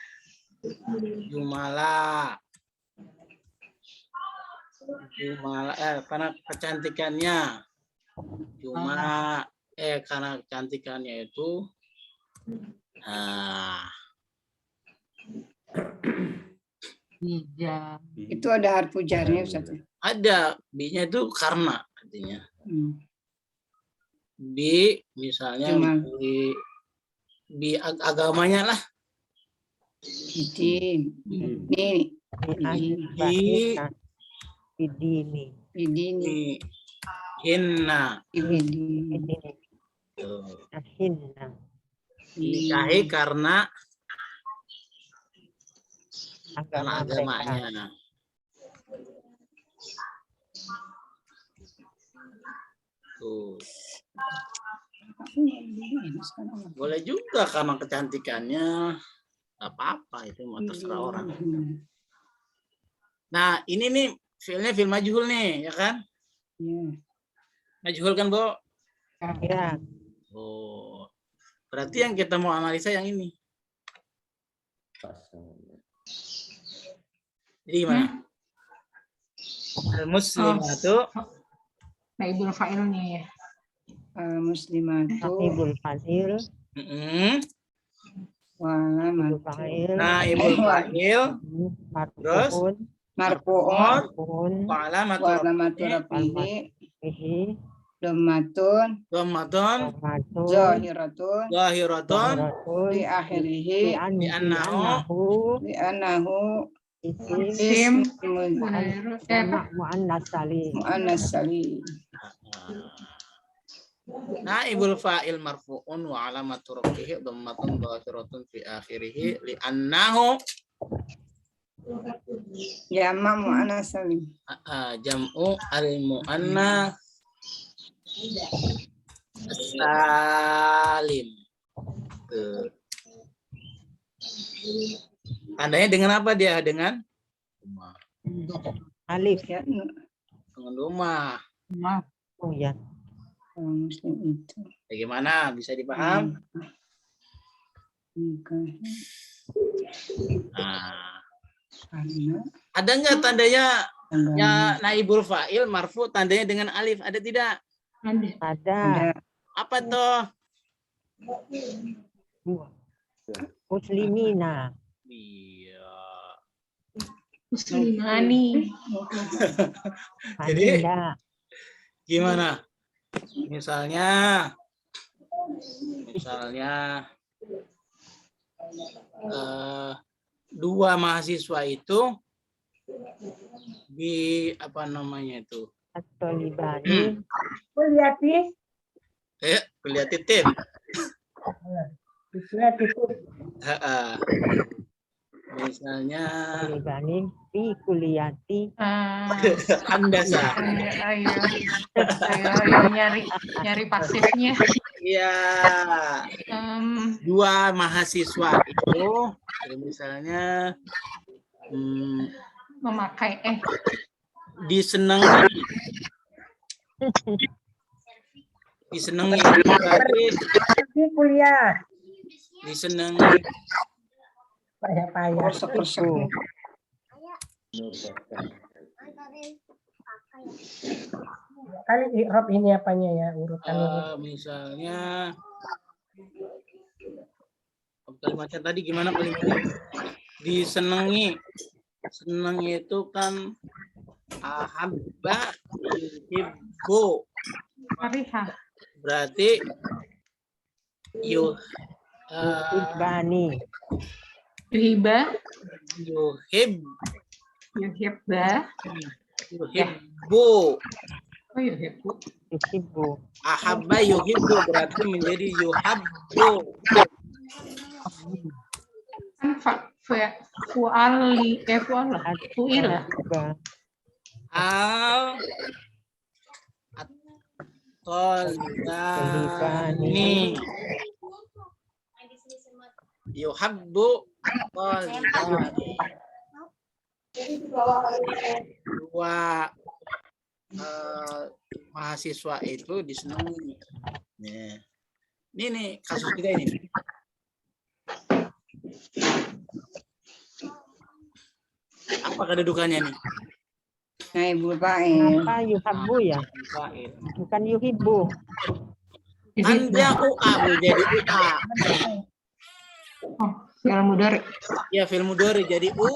Jumala karena kecantikannya. Karena kecantikannya itu Itu ada harfu jarnya Ustaz. Ada B-nya itu karena artinya. B misalnya B agamanya lah. Idini. Hinna. Nikahi karena agamanya. Tuh. Boleh juga karena kecantikannya, nggak apa-apa itu mau terserah orang. Nah ini nih filenya film majhul nih, ya kan? Majhul kan, Bo? Ya. Oh, berarti yang kita mau analisa yang ini. Jadi gimana? Al-muslimatu. Naibul fa'ilnya ya. Muslimatu. Naibul fa'il. Naibul fa'il. Terus marfu'un. Wa'alamatu rafihi. Dhammatun. Zahiratun. Di akhirihi. Di annahu. Isim muannas salim. Naibul fa'il marfu'un wa alamatu rafihi dhammatun zahiratun fi akhirih li'annahu jamak muannas salim. Jam'u al-muannas salim. Tandanya dengan apa dia? Dengan alif ya. Dengan domah. Oh ya. Muslim itu. Bagaimana? Bisa dipaham? Ada nggak tandanya ya naibul fa'il marfu tandanya dengan alif? Ada tidak? Ada. Apa tuh? Muslimina. Iya. Muslimani. Jadi gimana? Misalnya dua mahasiswa itu di apa namanya itu? At-Talibani. Kuliah titip. Misalnya Talibani fi kuliati handasa. Ayo nyari pasifnya. Iya. Dua mahasiswa itu misalnya memakai disenangi kuliah. Disenangi. Payah-payah. Kali i'rab ini apanya ya urutan Misalnya Kalimatnya tadi gimana kalimatnya? Disenangi. Senang itu kan ahabba yuhibbu. Mariha. Berarti Yuhibbani. Yuhiba. Yuhibba. Yuhibbu. Oh, yuhibbu. Yuhibbu. Ahabba yuhibbu berarti menjadi yuhabbu. Kan fu'ila. Al Tolibani yuhabbu Tolibani. Dua mahasiswa itu disenangi. Nah, ini nih kasus kita ini. Apa kedudukannya nih? Naibul fa'il. Apa yuhabbu ya? Bukan yuhibbu. Kan dia UA Bu, jadi UA. Oh, fi'il mudhari. Ya, fi'il mudhari jadi U.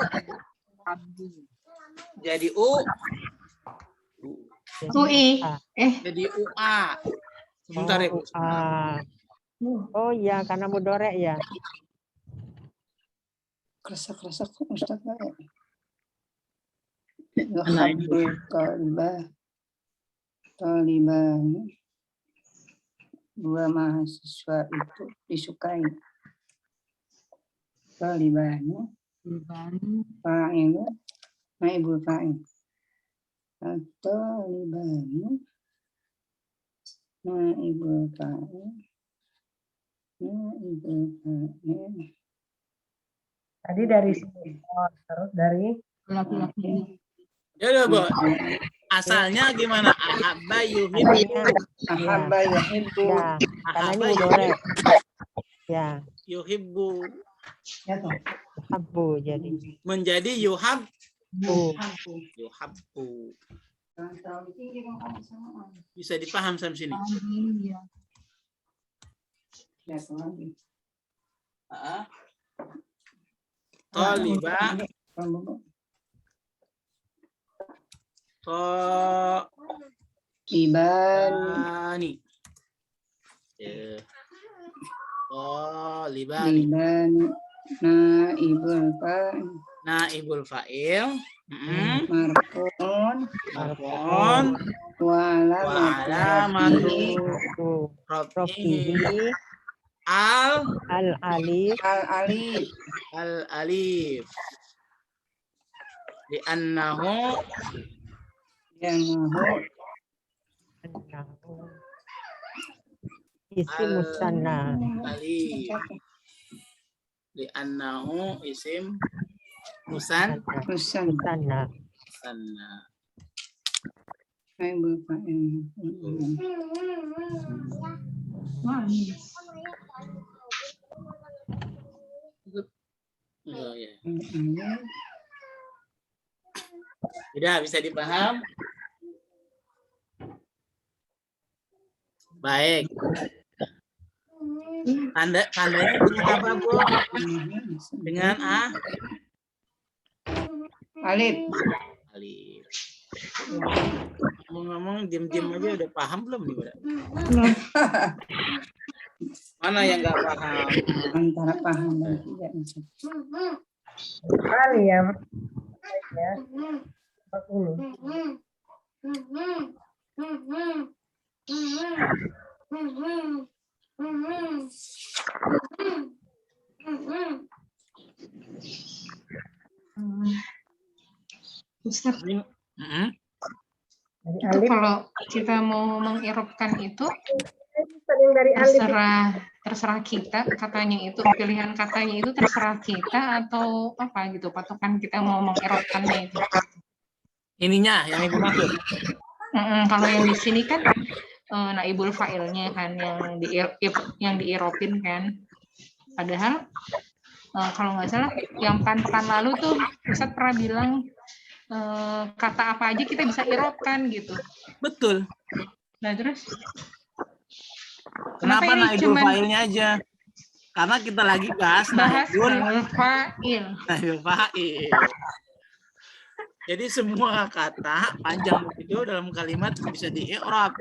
Jadi U. UI. Jadi UA. Sebentar ya, Bu. Oh iya, karena mudhari ya. Kerasa-kerasa kok Ustaz ya. Yuhabbul talibani. Dua mahasiswa itu disukai. Talibani. Fa'il. Naibul fa'il. Talibani. Naibul fa'il. Naibul fa'il. Tadi dari sini, terus dari laki-laki. Ya udah, Bu. Asalnya gimana? Ahabba yuhibbu. Ahabba yuhibbu. Ya, karena ini mudhari. Ya, Yuhibbu. yuhabbu jadi. Menjadi yuhabbu. Bisa dipaham sampai sini? Taliba. Tolibani. Tolibani. Naibul fa'il. Naibul fa'il. Marfu'un. Wa alamatu rafihi al-alif. Li'annahu isim musanna. Alif. Li'annahu isim musanna. Naibul fa'il. Oh, ya. Sudah bisa dipaham? Baik. Tandanya dengan apa, Bu? Dengan Alif. Alif. Ngomong-ngomong diam-diam aja udah paham belum nih, Bu? Mana yang nggak paham? Antara paham dan tidak. kali ya. Ini. Ustaz, Alif. kalau kita mau mengirobkan itu Yang dari alif. terserah kita katanya itu, pilihan katanya itu terserah kita atau apa gitu, patokan kita mau mengirobkannya itu. Ininya yang Ibu maksud. Kalau yang di sini kan naibul fa'ilnya kan yang diirobin kan. Padahal kalau nggak salah yang pekan lalu tuh Ustadz pernah bilang kata apa aja kita bisa irobkan gitu. Betul. Nah terus Kenapa ini naibul cuman fa'ilnya aja? Karena kita lagi bahas naibul fa'il. fa'il. Jadi semua kata panjang itu dalam kalimat bisa di-i'rab.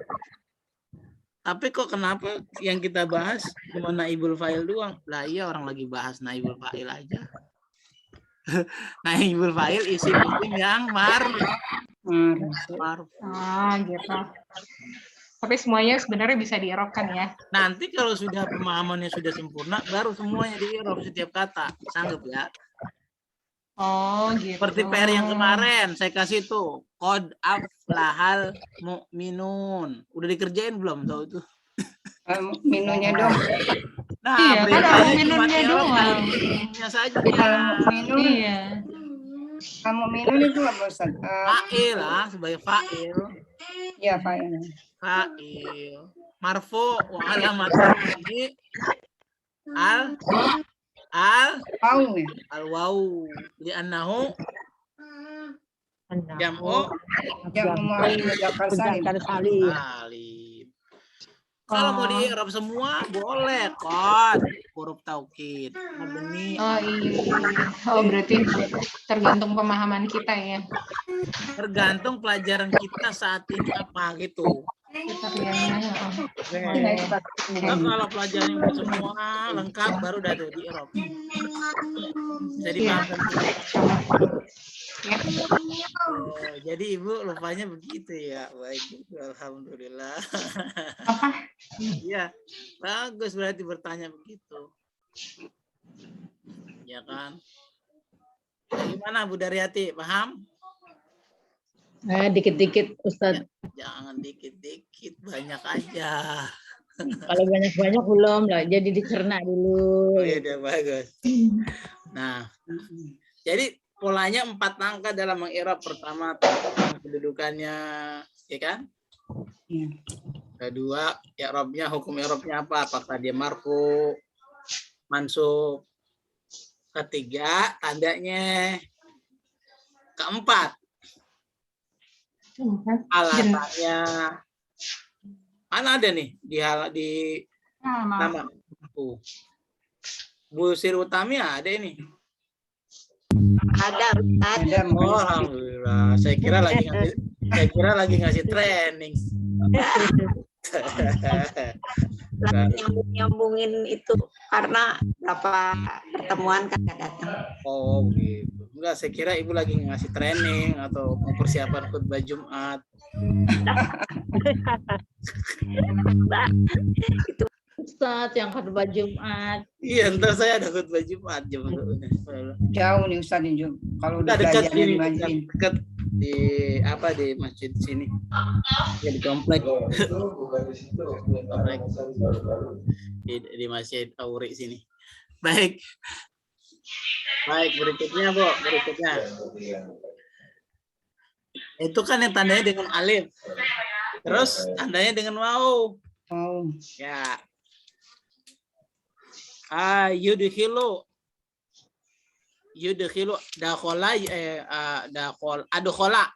Tapi kok kenapa yang kita bahas cuma naibul fa'il doang? Lah iya, orang lagi bahas naibul fa'il aja. Naibul fa'il isim yang marfu. Gitu. Tapi semuanya sebenarnya bisa di-i'rabkan ya. Nanti kalau sudah pemahamannya sudah sempurna, baru semuanya di-i'rab setiap kata. Sanggup ya? Oh gitu. Seperti PR yang kemarin saya kasih tuh, qad aflahal mu'minun. Udah dikerjain belum tahu itu? Minumnya dong. Nah, Iya, kan ada perintahnya cuma minumnya i'rab, doang. minumnya saja. Minum. Iya. Kamu minum itu apa Ustaz? Fa'il lah, sebagai fa'il. Ya fa'il. Fa'il. Marfu wa alamat ini al Au ya. waw. Jadi annahu jam'u Muzakkar salim. salim. Kalau mau di-i'rab semua boleh, qad huruf taukid. Mabni. Oh iya. Oh berarti tergantung pemahaman kita ya. Tergantung pelajaran kita saat ini apa gitu. Nah, kalau pelajaran udah semua lengkap baru udah tuh di-i'rab. Jadi paham. Jadi Ibu lupanya begitu ya. Baik, alhamdulillah. Iya, bagus berarti bertanya begitu. Ya kan? Gimana Bu Daryati, paham? Dikit-dikit Ustaz. Jangan dikit-dikit, banyak aja. Kalau banyak-banyak belum lah, jadi dicerna dulu. Oh iya, udah bagus. Nah, jadi polanya 4 angka dalam meng-i'rab. Pertama, kedudukannya, ya kan? Iya. Kedua, i'rabnya, hukum i'rabnya apa? Apakah dia marfu, mansub? Ketiga, tandanya. Keempat, alasannya. Mana ada nih di nama? Bu Sri Utami ada ini. Ada Ustaz. Oh, alhamdulillah. Saya kira lagi ngasih training. Nyambungin itu karena berapa pertemuan kan nggak datang. Oh gitu. Enggak, saya kira Ibu lagi ngasih training atau mempersiapkan khutbah Jumat. Itu Ustaz yang khutbah Jumat. Iya, ntar saya ada khutbah Jumat jam. Jauh nih Ustaz nih Jum. Kalau udah dekat belajar sini, di masjid. dekat di apa di masjid sini. Ya di komplek. Komplek. Di Masjid Auri sini. Baik. Baik, berikutnya Bu, berikutnya. Itu kan yang tandanya dengan alif. Terus tandanya dengan waw. Oh. Ya. Yudkhilu dakhala adkhala.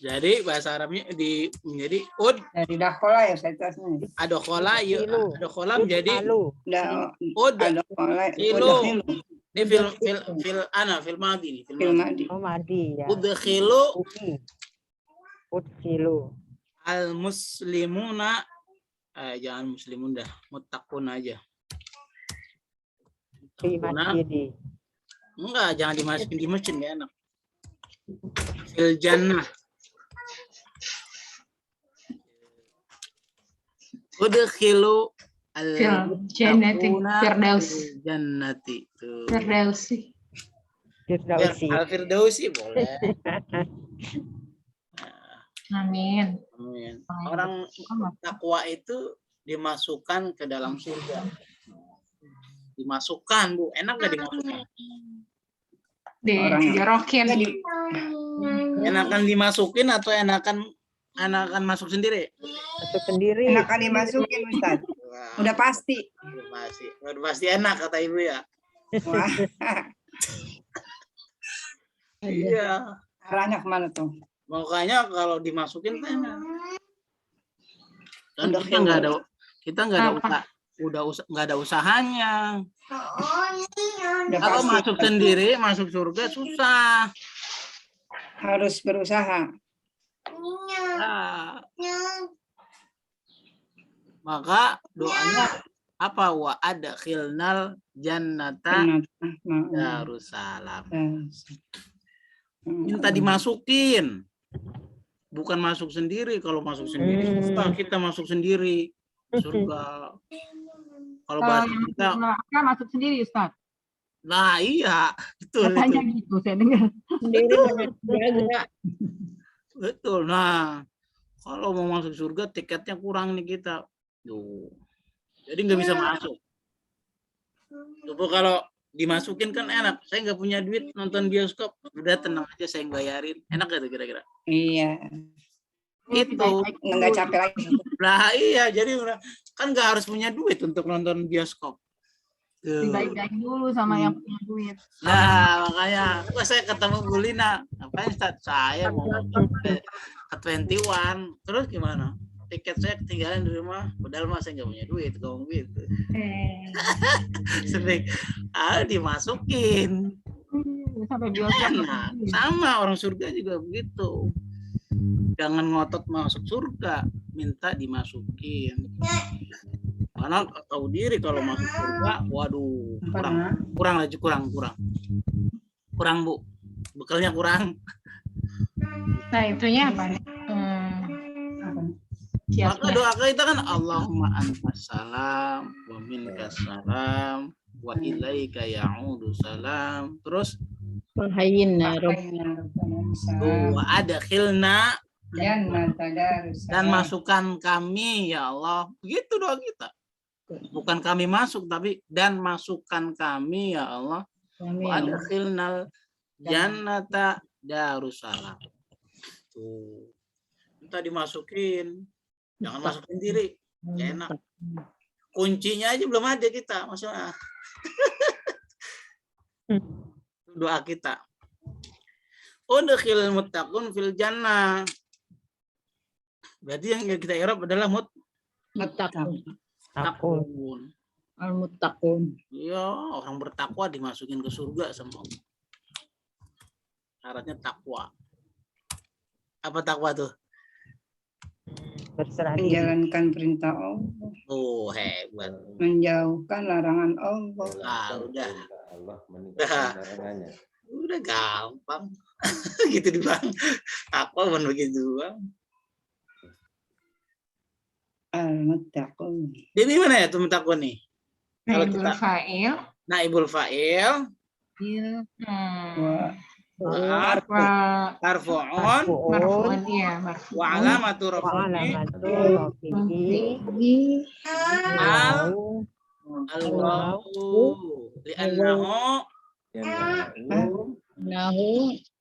Jadi bahasa Arabnya menjadi ud dari dakhala ya saya tasnya. Adkhala menjadi ud ilu. Ini fil madi nih, Fil madi. Oh, madi ya. Udkhilu al muslimuna, jangan muslimun dah, muttaqun aja. Di masjid. Enggak, jangan dimasukin di masjid, enggak enak. Fil jannah. Udkhilu al jannati Firdausi. Al Firdausi boleh. Amin. Amin. Orang takwa itu dimasukkan ke dalam surga. Dimasukkan, Bu. Enak nggak dimasukkan? Dijorokin. Enakan dimasukin atau enakan masuk sendiri? Masuk sendiri. Enakan dimasukin Ustaz. Udah pasti. Udah pasti enak kata Ibu ya. Wah. Iya. Arahnya kemana tuh? Makanya kalau dimasukin kan kita Kita nggak ada Apa? nggak ada usahanya. Udah Kalau pasti masuk sendiri, masuk surga susah. harus berusaha. Nah, maka doanya apa? Wa adkhilnal jannata darussalam. Minta dimasukin. Bukan masuk sendiri. Kalau masuk sendiri susah, kita masuk sendiri surga. Kalau bahasa kita, neraka masuk sendiri Ustaz. nah iya, betul Katanya itu. gitu saya dengar. Sendiri jaga. Betul. Nah, kalau mau masuk surga tiketnya kurang nih kita. Tuh. Jadi nggak bisa masuk. Coba kalau dimasukin kan enak. Saya nggak punya duit nonton bioskop. Udah tenang aja saya yang bayarin. Enak gak tuh kira-kira? Iya. Itu. Nggak capek lagi. Nah iya. Jadi kan nggak harus punya duit untuk nonton bioskop. Tuh. Dibaik-baik dulu sama yang punya duit. Nah makanya. Wah, saya ketemu Bu Lina. Ngapain Ustaz? Saya mau nonton ke 21. Terus gimana? Tiket saya ketinggalan di rumah, padahal mah saya nggak punya duit, ngomong gitu. Sering, dimasukin. Sampai bioskop. Enak. Sama orang surga juga begitu. Jangan ngotot masuk surga, minta dimasukin. Karena tahu diri kalau masuk surga, waduh, kurang Bu, bekalnya kurang. Nah, itunya apa? Maka doa kita kan Allahumma antas salam wa minkas salam wa ilaika ya'udu salam. Terus Wahayyinna wa adkhilna Dan dan masukkan kami ya Allah. Begitu doa kita. Bukan kami masuk tapi dan masukkan kami ya Allah. Wa adkhilnal jannata darussalam. Tuh. Minta dimasukin. Jangan masuk sendiri. Ya enak. Kuncinya aja belum ada kita, masalah. Doa kita. Udkhilul muttaqun fil jannah. Berarti yang kita i'rab adalah muttaqun. Al-muttaqun. Iya, orang bertakwa dimasukin ke surga sama Allah. Syaratnya takwa. Apa takwa tuh? menjalankan perintah Allah. Oh, hebat. Menjauhkan larangan Allah. Udah. Allah meninggalkan larangannya. Udah gampang. Gitu Bang. Takwa bukan begitu Bang. Al-muttaqun. Jadi mana ya tuh takwa nih? Kalau Naibul kita fa'il. naibul fa'il. Marfu'un. Marfu'un iya, marfu'un. Wa alamatu rafi'i al-wawu li'annahu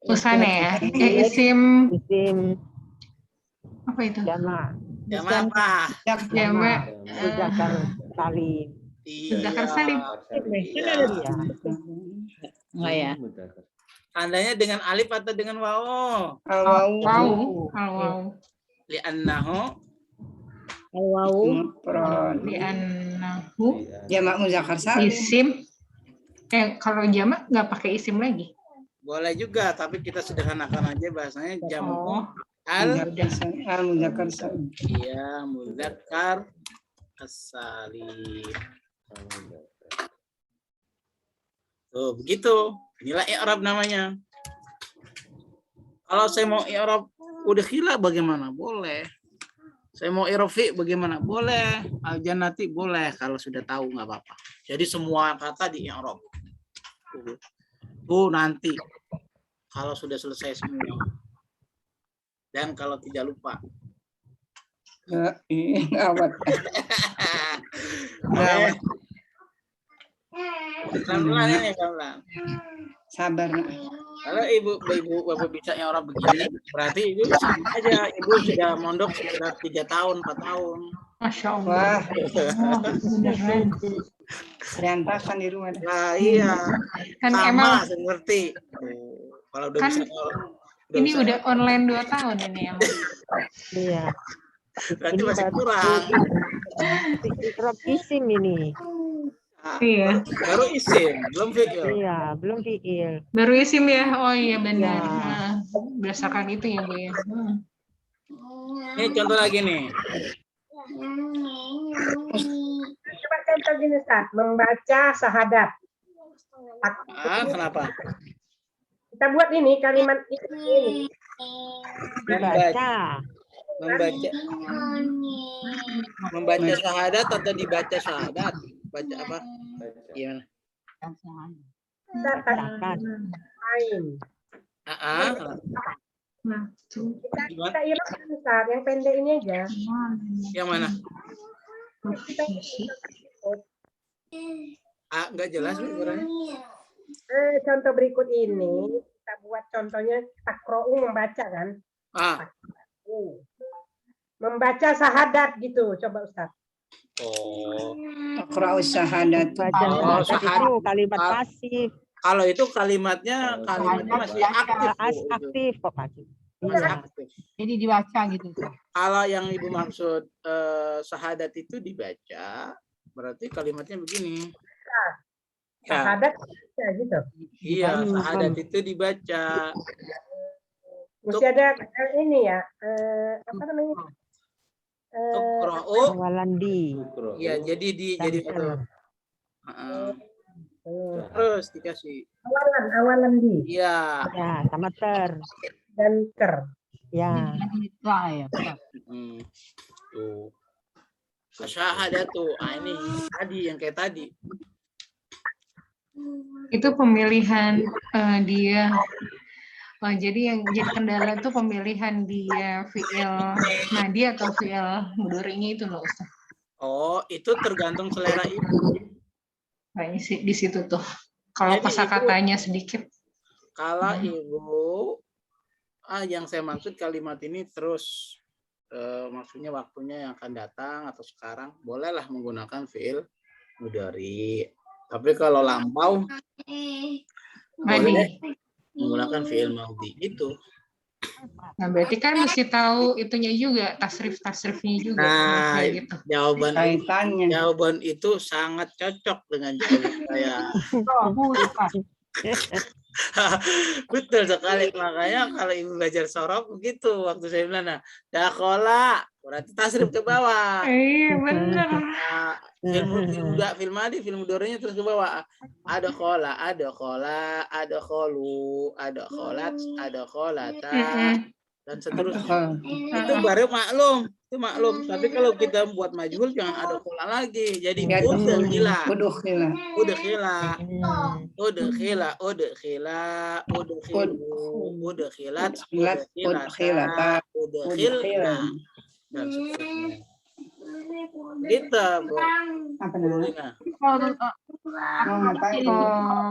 Usane ya. Isim apa itu? Jamak. apa? Jamak. Mudzakkar salim. Mudzakkar salim. Enggak ya? Tandanya dengan alif atau dengan wawu? Al-wawu. Li'annahu Li'annahu jamak mudzakkar salim. isim. Kalau jamak nggak pakai isim lagi. Boleh juga, tapi kita sederhanakan aja bahasanya jamu Al-mudzakkar salim. Iya, mudzakkar as-salim. Tuh, begitu. Inilah i'rab namanya. Kalau saya mau i'rab udkhila bagaimana? Boleh. Saya mau i'rab fi bagaimana? Boleh. Al-jannati boleh kalau sudah tahu nggak apa-apa. Jadi semua kata di i'rab. Tuh nanti kalau sudah selesai semua. Dan kalau tidak lupa. Pelan-pelan ini, pelan-pelan. Sabar nak. Kalau ibu bapak bisa yang orang begini, berarti ibu sama aja. Ibu sudah mondok sekitar 3 tahun, 4 tahun. Masya Allah. Beneran. Berantakan di rumah. Nah iya. Kan sama emang seperti. Kalau udah kan bisa. ini udah online 2 tahun ini emang. Iya. Berarti masih kurang. Rob isim ini. Iya. Baru isim, belum fi'il. Iya, belum fiil. Baru isim ya. Oh iya benar. Ya. Nah, berdasarkan itu ya Bu ya. Ini contoh lagi nih. Coba contoh gini, Ustaz. Membaca syahadat. Kenapa? Kita buat ini kalimat ini. Dibaca. Membaca syahadat atau dibaca syahadat? Baca apa? Gimana? Bacakan. Lain. Kita iyakan, Ustaz. Yang pendek ini aja. Yang mana? Nggak jelas ukurannya. Contoh berikut ini kita buat contohnya takra'u membaca kan? Membaca syahadat gitu, coba Ustaz. Oh. Takra'u syahadat. Baca syahadat itu kalimat pasif. Kalau itu kalimatnya masih aktif. Aktif kok pasif. Masih aktif. Jadi dibaca gitu. Kalau yang Ibu maksud syahadat itu dibaca, berarti kalimatnya begini. Syahadat gitu. Iya, syahadat itu dibaca. Mesti ada ini ya, apa namanya? Tukra'u. Awalandi. Iya, jadi itu. Terus dikasih. Awalan di. Iya. Ya, sama ter. Dan ker. Ya. Tuh. Syahadatu. Ini tadi yang kayak tadi. Itu pemilihan dia. Jadi yang jadi kendala itu pemilihan dia fi'il madi atau fi'il mudhari'nya itu loh Ustaz. Oh, itu tergantung selera Ibu. Kayaknya sih di situ tuh. Kalau kosakatanya sedikit. Kalau Ibu, yang saya maksud kalimat ini terus, maksudnya waktunya yang akan datang atau sekarang, bolehlah menggunakan fi'il mudhari'. Tapi kalau lampau, boleh menggunakan fi'il madhi itu. Nah, berarti kan mesti tahu itunya juga, tasrif-tasrifnya juga. Nah, gitu. Jawaban itu sangat cocok dengan jawaban saya. Betul sekali, makanya kalau Ibu belajar sorof begitu waktu saya bilang, nah, dakhola berarti tasrif ke bawah. Iya benar. Film madi, film mudhari'nya terus ke bawah. Ada khola, ada kholu, ada kholat, ada kholata, dan seterusnya. Itu baru maklum. Itu maklum. Tapi kalau kita buat majhul jangan ada khola lagi. Jadi udkhilat, dan seterusnya. Gitu, Bu.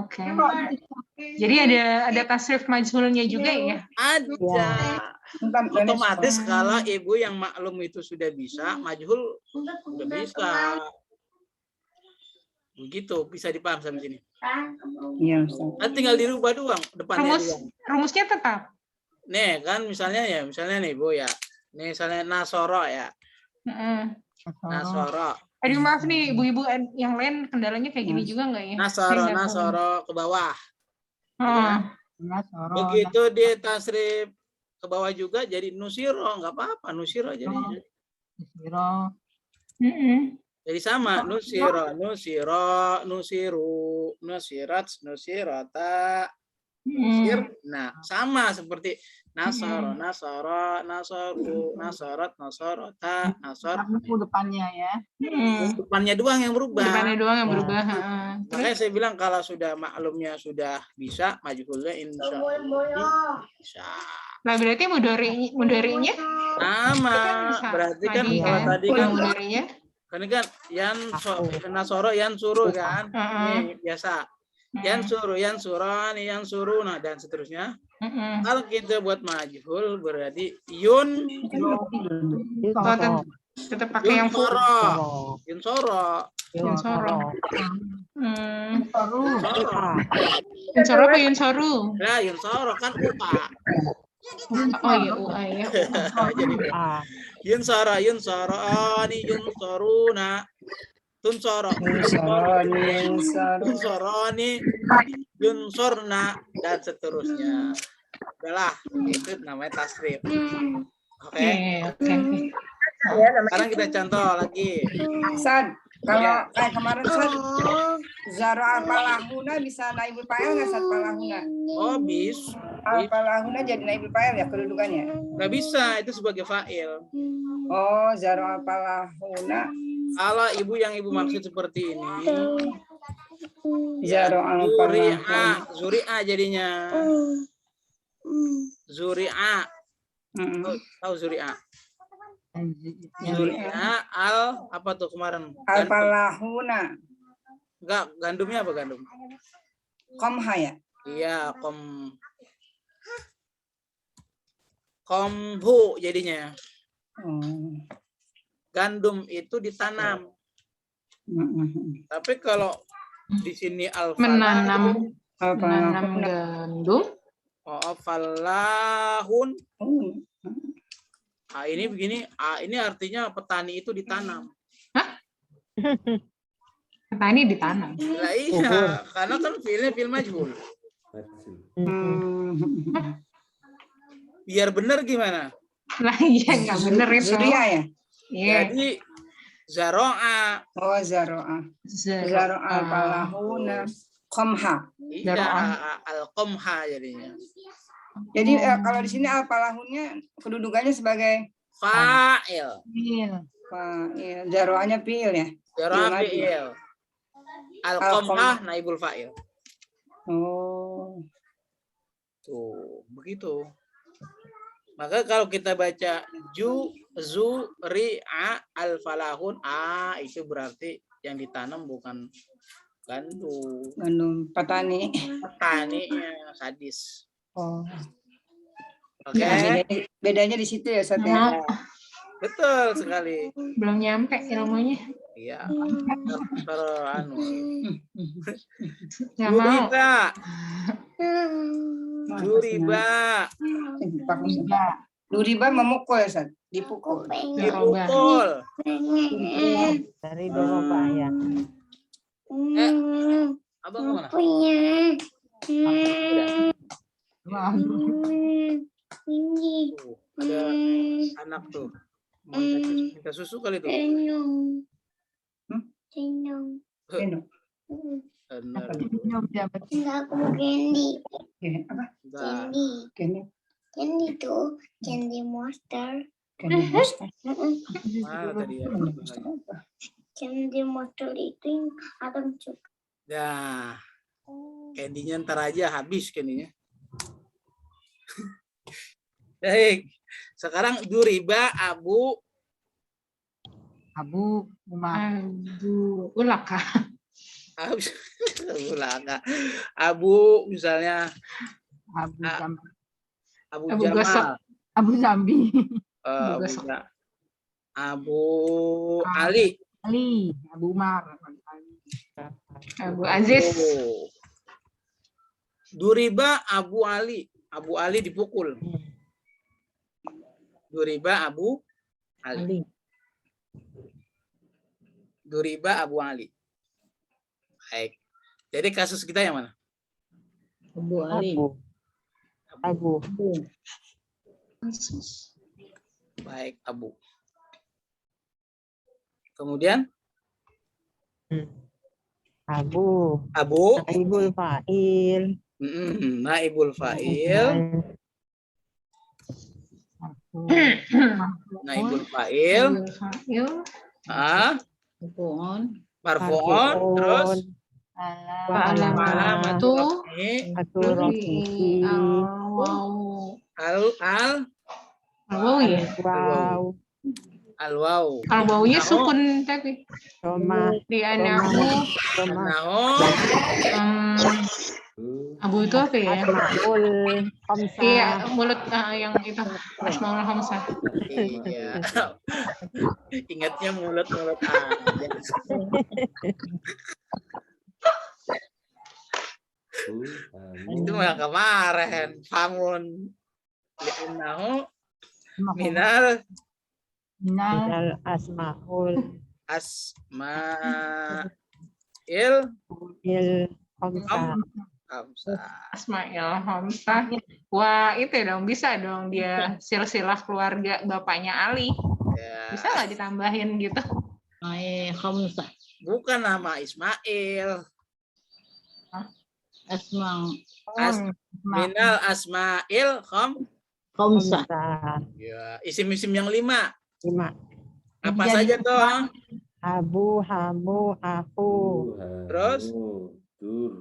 Oke. Jadi ada tasrif majhulnya juga ya? Ada. Otomatis kalau Ibu yang maklum itu sudah bisa, majhul sudah bisa. Begitu, bisa dipaham sampai sini. Iya, Tinggal dirubah doang depannya. Rumusnya tetap. Nih, kan misalnya nih, Bu ya. Nih misalnya nasoro ya. Nasoro. Aduh maaf nih ibu-ibu yang lain kendalanya kayak gini juga nggak ya? Nasoro ke bawah. Begitu dia tasrif ke bawah juga jadi nusiro, nggak apa-apa, nusiro jadinya. Nusiro. Jadi sama, nusiro, nusiru, nusirat, nusirota, nusir. Nah, sama seperti nasoro, nasoru, nasorot, nasorota, nasor. Depannya ya. Depannya doang yang berubah. Makanya saya bilang kalau sudah maklumnya sudah bisa, majhulnya insya Allah bisa. Nah berarti mudhari'nya sama. Berarti kan kalau tadi kan mudhari'nya kan nasoro yan suruh kan. Ini biasa. Yan suron, yan suruna dan seterusnya. Kalau kita buat majhul berarti tetap pakai yang soro. Yun soro apa yun soru? Nah, yun soro kan upa. Oh iya, UA ya. Jadi yunsarani yunsaruna. Tunsoroni yunsorna dan seterusnya. Udahlah, itu namanya tasrif. Oke. Sekarang kita contoh lagi. Sad, kalau kayak kemarin Sad, zaro alpalahuna bisa naibul fa'il nggak Sad palahuna? Oh, bisa. Alpalahuna jadi naibul fa'il ya kedudukannya? Nggak bisa, itu sebagai fa'il. Oh, zaro alpalahuna. Kalau ibu yang ibu maksud seperti ini, Zaro alpalahuna. Zuri'a jadinya. Zuri'a. Tahu Zuri'a? Zuri'a apa tuh kemarin? Alpalahuna. Enggak, gandumnya apa gandum? Komha ya? Iya, komhu jadinya. Gandum itu ditanam. Tapi kalau di sini menanam gandum. Oh, falahun. Ini begini. Ini artinya petani itu ditanam. Hah? Petani ditanam. Lah iya, karena kan fi'ilnya fi'il majhul. Biar benar gimana? Lah iya nggak bener itu. Zuriya ya? Jadi zaro'a. Oh, zaro'a. Zaro'a palahuna. Komha. Iya, al-komha jadinya. Jadi kalau di sini al-palahunnya kedudukannya sebagai fa'il. Fa'il. Zaro'anya fi'il ya? Zaro'a fi'il. Al-komha naibul fa'il. Oh. Tuh, begitu. Maka kalau kita baca zuri'a al-falahun, itu berarti yang ditanam bukan gandum. Gandum, petani. Petaninya sadis. Oh. Oke. Bedanya di situ ya, Sat ya? Betul sekali. Belum nyampe ilmunya. Iya. Duriba. Duriba memukul ya, Sat? Dipukul. Dipukul. Dari doroba ya. Abang kemana? Ada anak tuh. Minta susu kali tuh. Benar. Enggak, aku mau candy. Apa? Candy tuh, candy monster. Candy monster. Mana tadi ya? Candy monster itu yang Adam suka. Nah, candy-nya ntar aja habis candy-nya. Baik, sekarang duriba Abu Ulaka. Abu misalnya Abu Jamal. Abu Zambi. Abu Ali. Abu Umar. Abu Aziz. Duriba Abu Ali. Abu Ali dipukul. Duriba Abu Ali. Duriba Abu Ali. Baik. Jadi kasus kita yang mana? Abu Ali. Abu. Baik, Abu. Kemudian? Abu. Naibul fa'il. Naibul fa'il. Naibul fa'il. Marfu'un. Terus? Alamatu. Al-waw ya? Al-waw. Al-wawnya sukun tapi. Di anahu. Abu itu apa ya? Iya, mulut yang itu Asmaul Hamzah. Iya. Ingatnya mulut aja. Itu mah kemarin, bangun. li'annahu minal Minal asmaul asma'il il khamsa. Asmail Hamzah. Wah, itu dong bisa dong dia silsilah keluarga bapaknya Ali. Bisa nggak ditambahin gitu? Khamsah. Bukan nama Ismail. Minal asma'il Khamsah. Ya, isim-isim yang 5. 5. Apa saja toh? Abu, hamu, aku. Terus?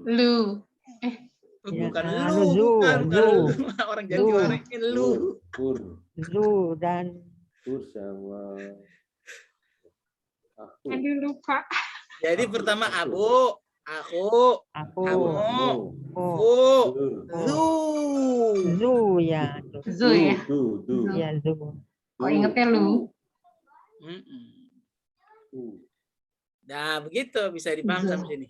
Lu. Bukan Ya, lu, bukan zu. orang Jawa lu. Zu dan sama aku. Aduh lupa. Jadi pertama abu, aku, kamu, zu ya. Zu ya. Ya zu. Kok ingetnya lu? Nah, begitu bisa dipaham sampai sini.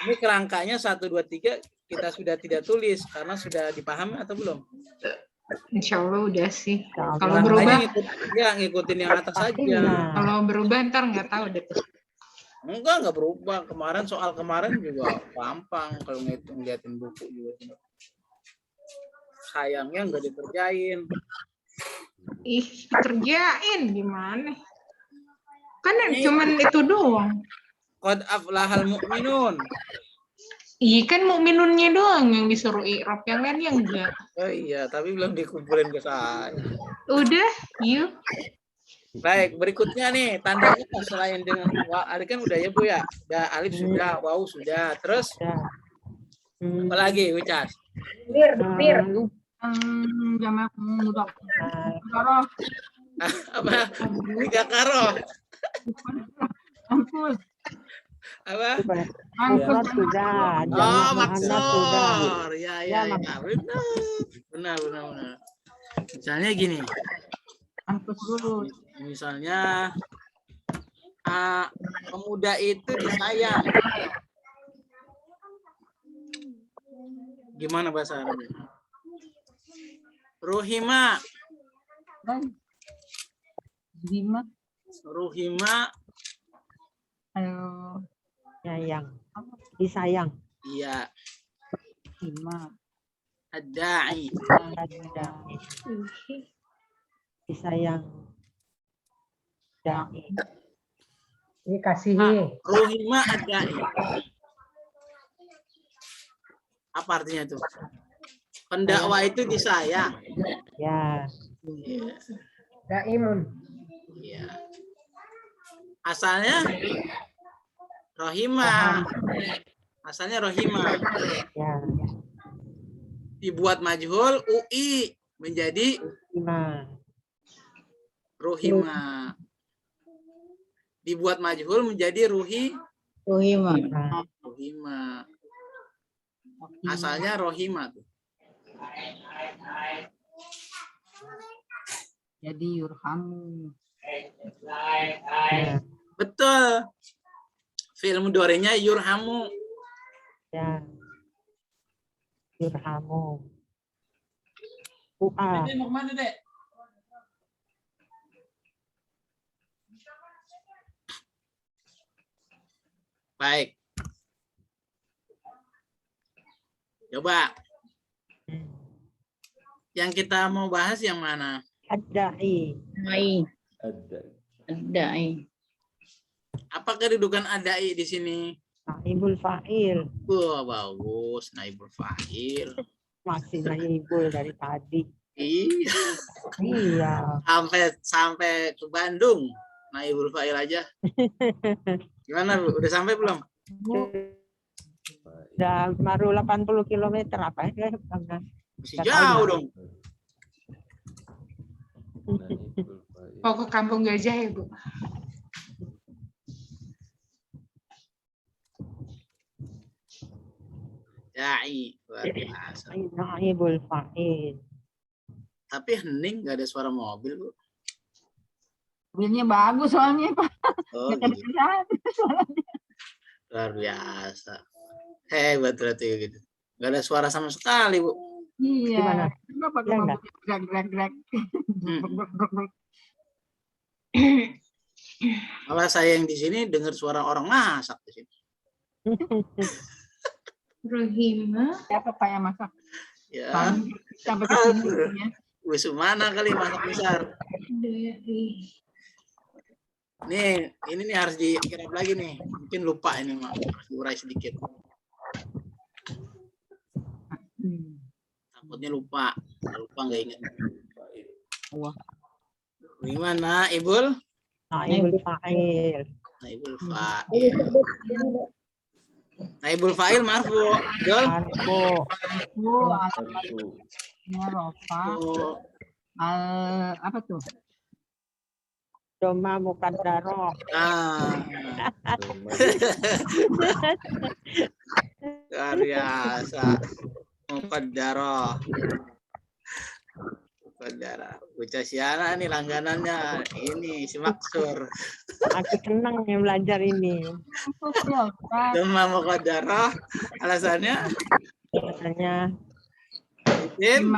Ini kerangkanya 1, 2, 3 kita sudah tidak tulis karena sudah dipahami atau belum? Insya Allah udah sih. Kalau berubah, ngikutin yang atas saja. Kalau berubah ntar nggak tahu deh. Enggak berubah. Soal kemarin juga gampang kalau ngeliatin buku juga. Sayangnya nggak dikerjain. Kerjain gimana? Kan cuman itu doang. Qad aflahal mu'minun. Iya kan mukminunnya doang yang disuruh i'rab, yang lainnya enggak. Oh iya, tapi belum dikumpulin ke saya. Udah, yuk. Baik, berikutnya nih tandanya selain dengan ada kan udah ya Bu ya. Udah alif sudah, waw sudah. Terus apa lagi, Wicas? Bir. Jamak mudah. Karo. Apa? Tiga karo. Ampun. Apa? Maksud sudah. Oh, maksud. Ya. Benar. Misalnya gini. Misalnya pemuda itu disayang. Gimana bahasa Arabnya? Ruhima. Sayang. Disayang. Iya. Ad-da'i. Disayang. Da'i. Dikasihi. Ruhima ad-da'i. Apa artinya itu? Pendakwa itu disayang. Ya. Daimun. Iya. Asalnya Rohimah. Ya. Dibuat majhul UI menjadi Ruhima. Dibuat majhul menjadi Ruhima. Asalnya Rohima tuh. Jadi yurhamu. Betul. Fi'il mudhari'nya yurhamu. Ya. Yurhamu. U'a. Mau kemana, Dek? Baik. Coba. Yang kita mau bahas yang mana? Ad-da'i. Ad-da'i. Apa kedudukan adai di sini? Naibul fa'il. Wah, bagus. Naibul fa'il. Masih naibul dari tadi. Iya. Iya. Sampai ke Bandung. Naibul fa'il aja. Gimana, Bu? Udah sampai belum? Udah baru 80 km apa ya? Masih jauh dong. Oh, ke Kampung Gajah ya, Bu? Da'i. Luar biasa. Naibul fa'il. Tapi hening, nggak ada suara mobil, Bu. Mobilnya bagus soalnya, Pak. Oh, gitu. Luar biasa. Hebat berarti gitu. Nggak ada suara sama sekali, Bu. Iya. Gimana? Kenapa Ya, enggak? gerak-gerak? Malah saya yang di sini dengar suara orang masak di sini. Rohima. Siapa Pak yang masak? Ya. Sampai ke sini ya. Wis mana kali masak besar. Nih, ini nih harus dikirap lagi nih. Mungkin lupa ini, Mak. Harus diurai sedikit. Takutnya lupa. Kalau lupa nggak ingat. Wah. Gimana, Ibul? Naibul fa'il. Naibul fa'il. Naibul fa'il marfu. Betul? Marfu. Rofa. Apa tuh? Doma muqaddarah. Luar biasa. Muqaddarah. Muqaddarah. Bocah siana nih langganannya. Ini si Maksur. Aku senang yang belajar ini. Doma muqaddarah. Alasannya? Alasannya isim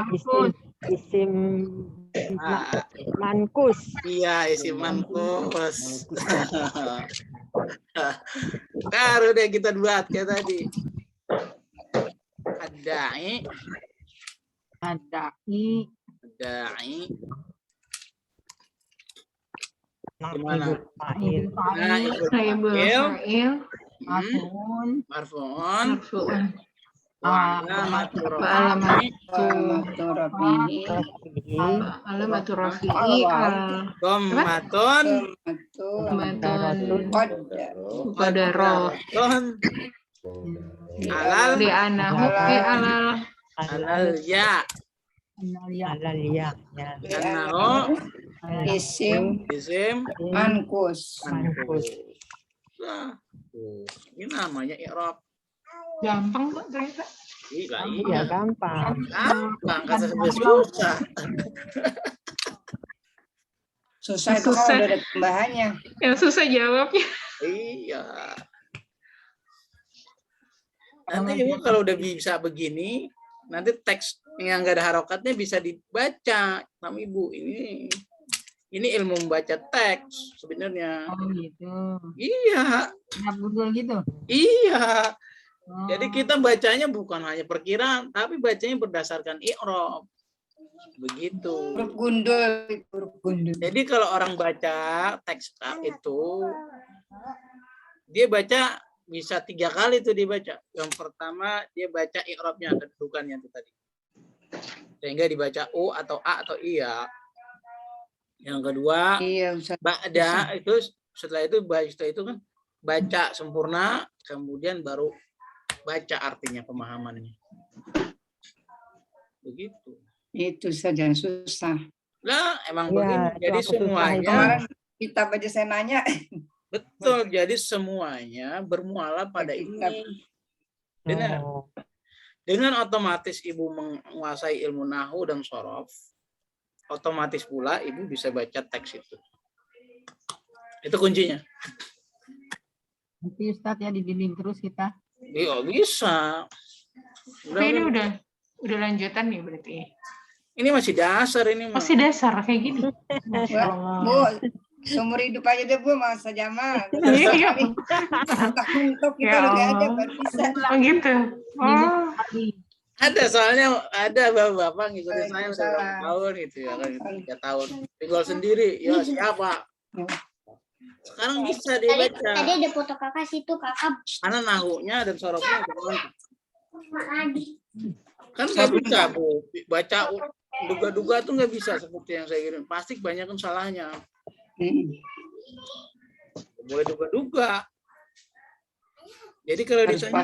mankus. Iya, isim mankus. Baru deh kita buat kayak tadi. Adai. Gimana? Naibul fa'il. Marfu'un. Alamatu rafi'i Dhammatun qadarah alal li'anahu alal ya Alal ya. annahu Isim mankus. Nah, ini namanya i'rab. gampang kok ternyata. Iya, gampang. Gampang, kan susah. Susah itu kalau udah ada tambahannya. Yang susah jawabnya. Iya. Nanti Ibu kalau udah bisa begini, nanti teks yang nggak ada harokatnya bisa dibaca sama Ibu. Ini ilmu membaca teks sebenarnya. Oh gitu. Iya. Betul gitu. Iya. Jadi kita bacanya bukan hanya perkiraan, tapi bacanya berdasarkan i'rab. Begitu. Huruf gundul. Jadi kalau orang baca teks itu, dia baca bisa 3 kali tuh dia baca. Yang pertama dia baca i'rabnya, kedudukannya itu tadi. Sehingga dibaca u atau a atau iya. Yang kedua, ba'da itu setelah itu kan baca sempurna, kemudian baru baca artinya, pemahamannya. Begitu. Itu saja susah. Lah, emang Ya, begini. Jadi semuanya kemarin kita baca saya nanya. betul. Jadi semuanya bermuara pada ini. Benar. Dengan otomatis Ibu menguasai ilmu nahwu dan shorof, otomatis pula Ibu bisa baca teks itu. Itu kuncinya. Nanti Ustadz ya dibimbing terus kita. Iya bisa. Ini udah lanjutan nih berarti. Ini masih dasar ini. Masih dasar kayak gini. Bu, seumur hidup aja deh Bu, masa jama. Iya. Untuk kita udah ada baru bisa. Gitu. Oh. Ada soalnya ada bapak-bapak ngikutin saya udah berapa tahun gitu ya kan 3 tahun. Tinggal sendiri. Ya siapa? Sekarang bisa dibaca. Tadi ada foto kakak situ, kakak. Karena nahunya dan sorofnya kan nggak bisa Bu baca duga-duga tuh nggak bisa seperti yang saya kirim. Pasti banyak kan salahnya. Boleh duga-duga. Jadi kalau ditanya,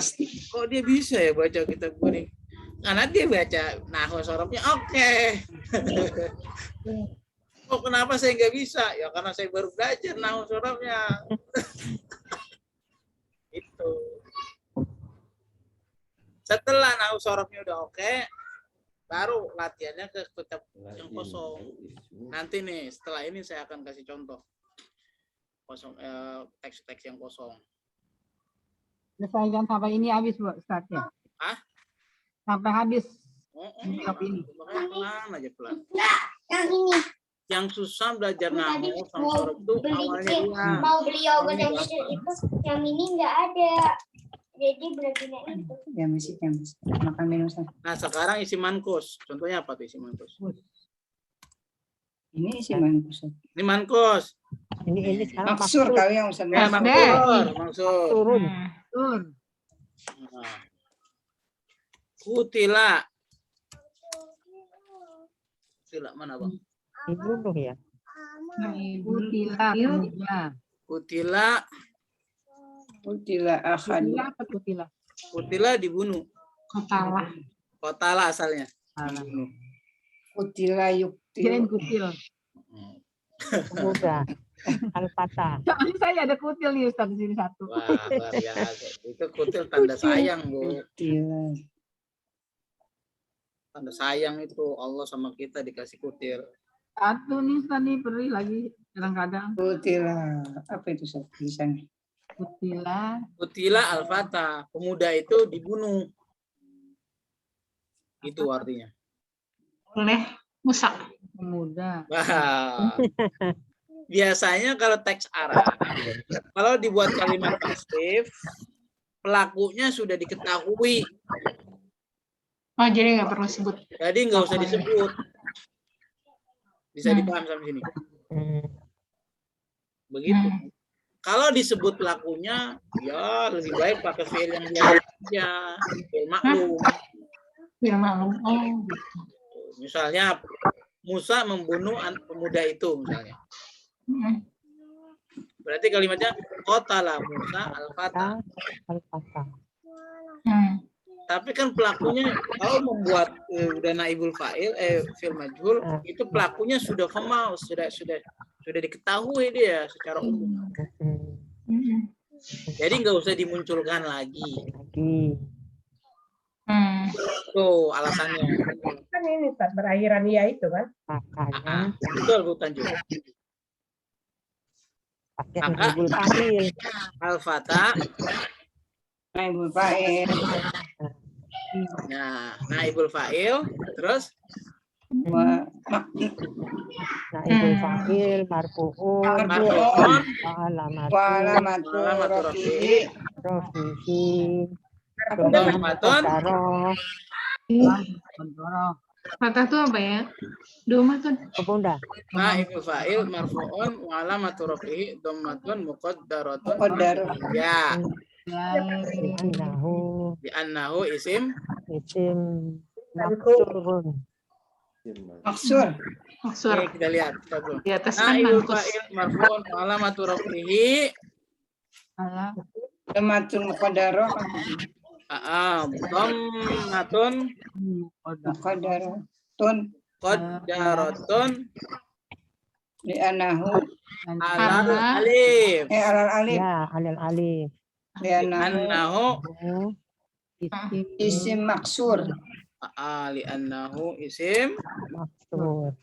kok dia bisa ya baca kitab kuning? Karena dia baca nahwu sorofnya oke. Oh, kenapa saya nggak bisa? Ya karena saya baru belajar nahwu sorofnya. Itu. Setelah nahwu sorofnya udah oke, baru latihannya ke kitab yang kosong. Nanti nih, setelah ini saya akan kasih contoh kosong, teks-teks yang kosong. Selesaikan sampai ini habis Bu Ustadz ya. Hah? Sampai habis. Makanya pelan aja pelan. Yang ini. Yang susah belajar nahu sama sorab itu awalnya dia. Mau beli yogurt yang kecil itu, yang ini nggak ada. Jadi beli-beli itu. Ya masih makan minum sana. Nah sekarang isi mankus. Contohnya apa tuh isi mankus? Ini isi mankus. Ini mankus. Ini sekarang Maksur kali yang Ustaz. Maksur. turun. Nah. Kutila. Kutila mana bang? Dibunuh ya. Kutila. Kutila. Kutila akhad. Kutila dibunuh. Kotala. Kotala asalnya. Kutila yuktil. Kirain kutil. Muda. Al-Fatah. Soalnya saya ada kutil nih Ustaz di sini satu. Wah, luar biasa. Itu kutil tanda sayang, Bu. Kutila. Tanda sayang itu Allah sama kita dikasih kutil. Satu nih Ustaz nih perih lagi kadang-kadang. Kutila. Apa itu Ustaz tulisannya? Kutila. Kutila al-Fatah. Pemuda itu dibunuh. Itu artinya. Oleh Musa. Pemuda. Wah. Biasanya kalau teks Arab, kalau dibuat kalimat pasif, pelakunya sudah diketahui. Oh, jadi nggak perlu sebut. Jadi nggak usah disebut. Bisa dipaham sampai sini. Begitu. Kalau disebut pelakunya, ya lebih baik pakai fi'il yang biasa aja, fi'il maklum. Fi'il maklum. Oh. Misalnya Musa membunuh pemuda itu misalnya. Berarti kalimatnya qatala Musa al-Fatah. Al-Fatah. Tapi kan pelakunya kalau membuat udah naibul fa'il fi'il majhul itu pelakunya sudah formal, sudah diketahui dia secara umum. Jadi nggak usah dimunculkan lagi. Tuh alasannya. Kan ini Ustaz, berakhiran ya itu kan? Betul Bu Tanjung. Maka al-Fatah naibul fa'il. Nah, naibul fa'il terus naibul fa'il marfu'un wa alamatu rafi'i Fatah itu apa ya? Domatun. Pemuda. Naibul fa'il marfu'un wa alamatu rafi'i dhammatun muqaddaratun. Ya. Li'annahu isim maksurun. Maksur. Oke, kita lihat. Di atas kan Naibul mankus. fa'il marfu'un wa alamatu rafi'i Dhammatun muqaddarah. Dhammatun muqaddaratun li'annahu alal alif. Alal alif. Ya, alal alif. Li'annahu isim maksur. Li'annahu isim maksur.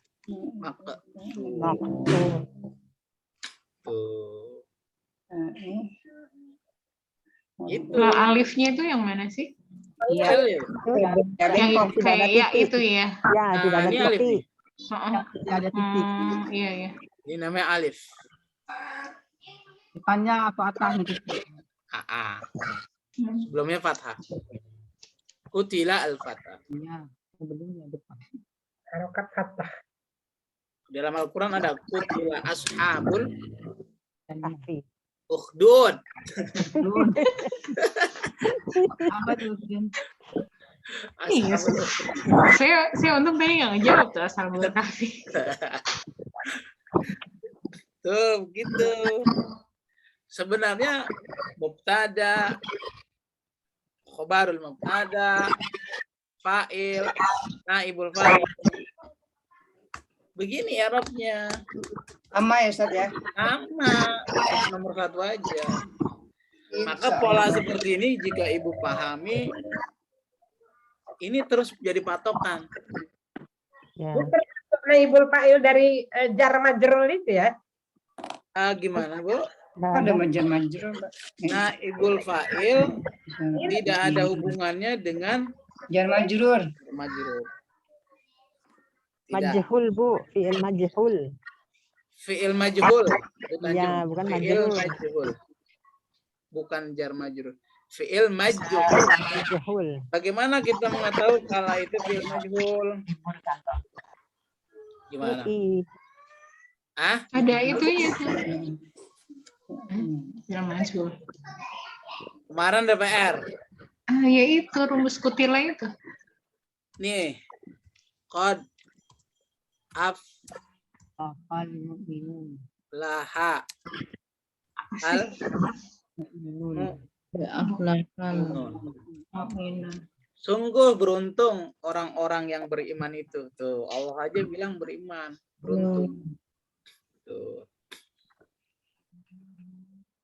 Itu. Nah, alifnya itu yang mana sih? Iya. Yang kayak ya itu ya. Ya, tidak ada Ini alif nih. titik. Tidak ada titik. Iya, iya. Ini namanya alif. Depannya atau atas gitu. Sebelumnya fathah. Kutila al-Fatah. Iya, sebelumnya depan. Harokat fathah. Dalam Al-Quran ada kutila ashabul Kahfi. ukhdud. Apa tuh? Iya, saya untung tadi nggak ngejawab tuh asal berkasih. Tuh, gitu. Sebenarnya mubtada, khobarul mubtada, fa'il, naibul fa'il. Begini Arabnya. Sama ya Ustaz ya? Sama. Nomor satu aja. Maka pola seperti ini jika Ibu pahami, ini terus jadi patokan. Ya. Naibul fa'il dari jar majrur itu ya? Gimana Bu? Ada majrur. Naibul fa'il tidak ada hubungannya dengan Jar majrur. Majrur. Tidak. Majhul, Bu. Fi'il majhul. Fi'il majhul. Ya, bukan Fi'il majrur. majhul. Bukan jar majrur. Fi'il majhul. Majhul. Bagaimana kita mengetahui kalau itu fi'il majhul? Gimana? Ah? Ada itu ya. Yang majhul. Kemarin DPR. Ah, ya itu rumus kutila itu. Nih. Qad af laha al sungguh beruntung orang-orang yang beriman itu. Tuh, Allah aja bilang beriman. Beruntung. Tuh.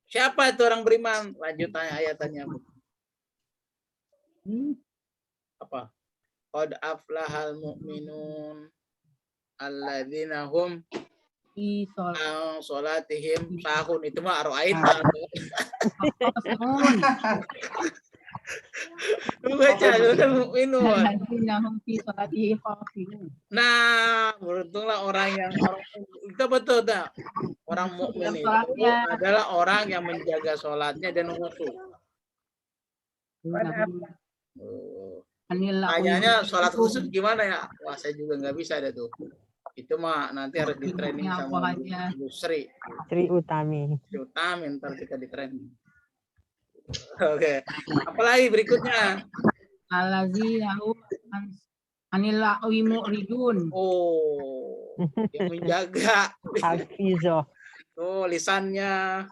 Siapa itu orang beriman? Lanjutannya ayatannya. Apa? Qad aflahal mu'minun alladzina hum fi sholatihim sahun. Itu mah aro'aita. Baca mu'minun. Nah, beruntunglah orang itu betul tak? Orang mukmin itu adalah orang yang menjaga sholatnya dan khusyuk. Tanyanya sholat khusyuk gimana ya? Wah, saya juga nggak bisa ada tuh. Itu mah nanti harus di training sama Bu Sri. Sri Utami. Sri Utami ntar kita di training. Oke. Apalagi berikutnya? Allazinahu anil la'wi mu'ridun. Oh, yang menjaga. Hafizoh. Tuh lisannya.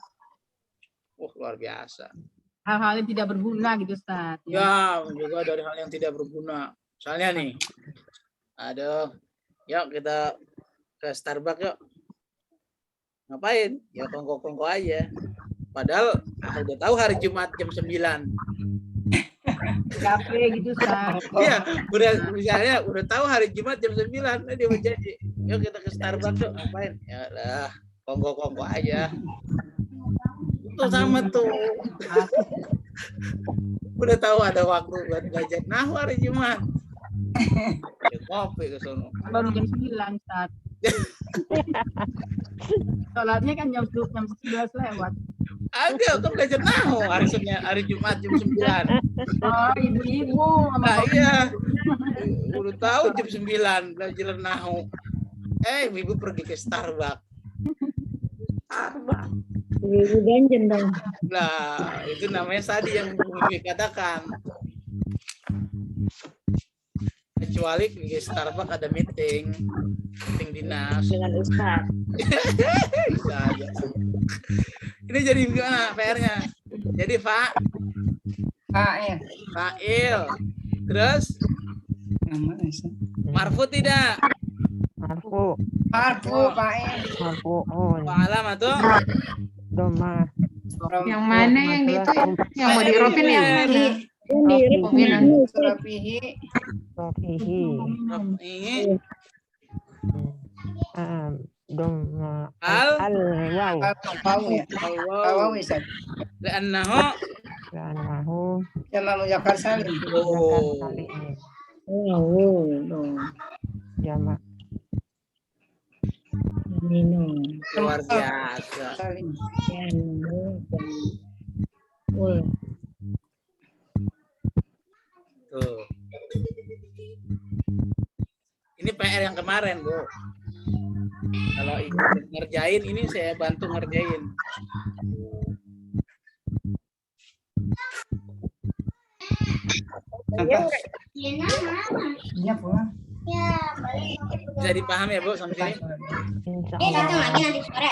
Luar biasa. Hal-hal yang tidak berguna gitu, Ustaz. Ya, juga dari hal yang tidak berguna. Misalnya nih, aduh, yuk kita ke Starbucks yuk. Ngapain? Ya kongko-kongko aja. Padahal udah tahu hari Jumat jam 9. Capek gitu, Ustaz. Iya, misalnya udah tahu hari Jumat jam 9, dia berjanji. Yuk kita ke Starbucks yuk. Ngapain? Ya lah, kongko-kongko aja. Tuh sama tuh. Udah tahu ada waktu buat belajar nahu hari Jumat. Ya, ngopi ke sono. Baru jam 9, Ustaz. Sholatnya kan jam 11 lewat. Agak kan belajar nahu hari Jumat jam 9. Oh, ibu-ibu. Nah, iya. Udah tahu jam 9 belajar nahu. Ibu pergi ke Starbucks. Ibu ganjen dong. Nah, itu namanya tadi yang Bibi katakan. Kecuali di Starbucks ada meeting dinas dengan Ustaz. Bisa aja. Ini jadi gimana PR-nya? Jadi fa'il. Terus marfu tidak? Marfu. Fa'il. Marfu'un. Alamatu Doma. Yang mana yang itu yang mau diropin ya? Rafihi. Doma. Al Wow. Al-waw ya. Li'annahu Jama muzakkar salim. Jama. Luar biasa. Tuh. Ini PR yang kemarin, Bu. Kalau ikut ngerjain ini saya bantu ngerjain. Iya, Bu. Bisa dipahami ya, Bu, sampai sini? Datang lagi nanti sore.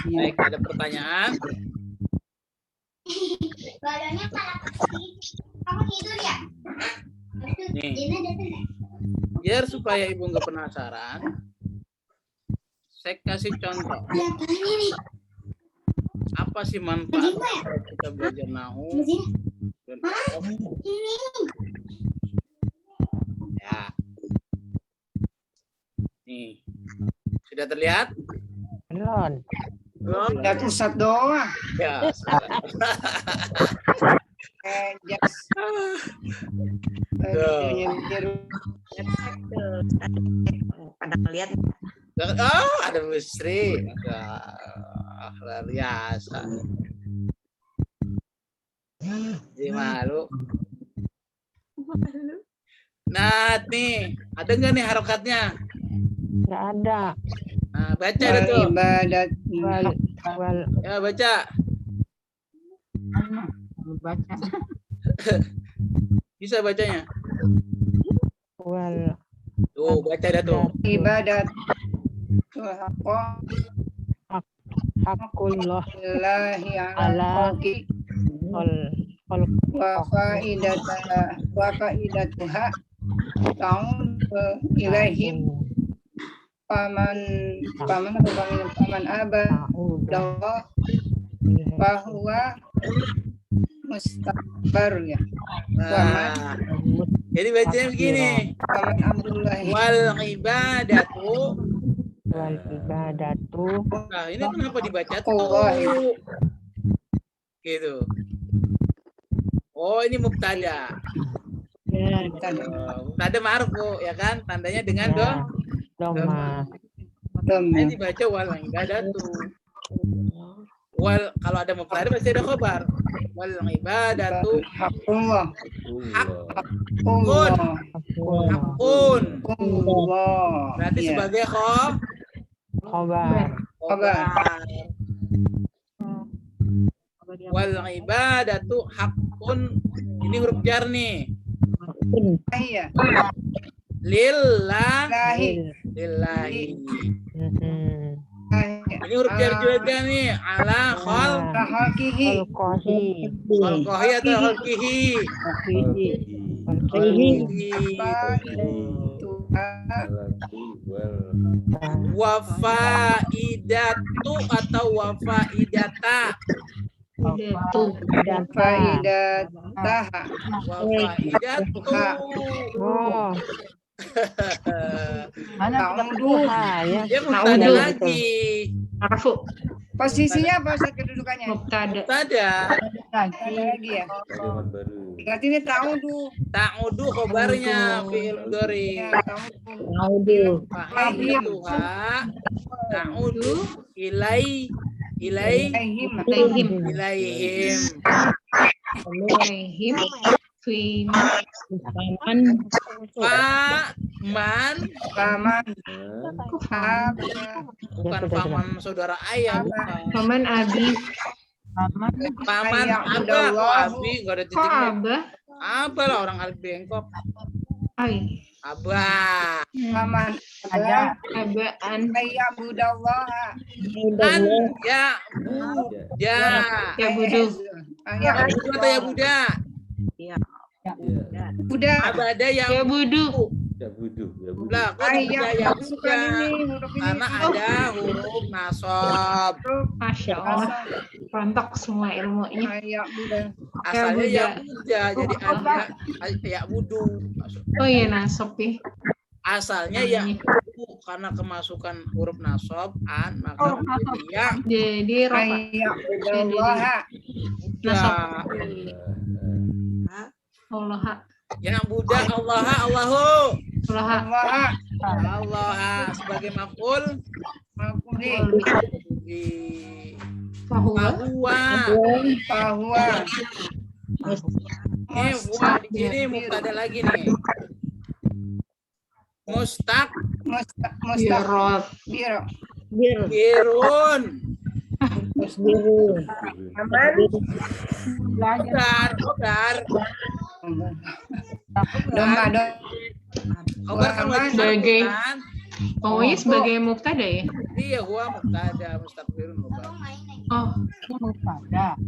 Baik, ada pertanyaan? Balonnya malah kamu tidur ya? Nih. Biar supaya Ibu nggak penasaran, saya kasih contoh. Apa sih manfaat kita belajar nahu? Ya. Nih. Sudah terlihat? Belum. Lihat Ustaz doang. Ya. Jas. Bajunya biru. Pada lihat. Oh, ada Musri. Luar biasa. Jadi malu. Nah, nih, ada nggak nih harokatnya? Nggak ada. Nah, baca dah tuh. Ibadat. Ya, baca. Baca. Bisa bacanya? Wal. Tuh, baca dah tuh. Ibadat. Hakullah Lillahi ala wa faidatuha ta'ud ilaihim paman abadallah bahwa mustakbar ya. Nah, jadi bacanya begini. Paman Abdullahi Wal ibadatu. Wal ibadatu. Nah, ini kenapa dibaca tuh? Gitu. Oh, ini mubtada. Mubtada marfu, ya kan? Tandanya dengan Doma. Ini dibaca wal ibadatu. Wal, kalau ada mubtada pasti ada khabar. Wal ibadatu haqqullah. Hakun. Hakun. Berarti sebagai Khobar. Wal ibadatu hakun. Ini huruf jar nih. Iya. Lillahi. Ini huruf jar juga nih. Ala khalqihi. Khalqihi atau khalqihi. Wafaidatu atau wafaidata. Dia mubtada lagi. Marfu. Posisinya apa Ustaz kedudukannya? Mubtada. Ada lagi ya. Berarti ini ta'udu khobarnya fi'il mudhari. Ta'udu. Ta'udu ilaihim. Bukan paman saudara ayah, bukan. Paman abi. Paman abah, abi nggak ada titiknya. Abah lah orang alif bengkok. Abah. Paman ada abaan. Ya budallah. Ya budu. Ya budu atau ya buda? Buda. Abada ya budu. Lah, kok ya buda? Karena ada huruf nasab. Masya Allah. Rontok semua ilmunya. Asalnya ya buda, jadi ada ya budu. Oh iya nasab ya. Asalnya ya karena kemasukan huruf nasab maka ya jadi rofa. Nasab. Allah. Yang budak Allahu. Allah sebagai maf'ul. Fahuwa. Ini mubtada lagi nih. Birun. Khobar. Sebagai pokoknya sebagai mubtada ya? Iya, huwa mubtada, mustaqbirun khobar. Oh, mubtada.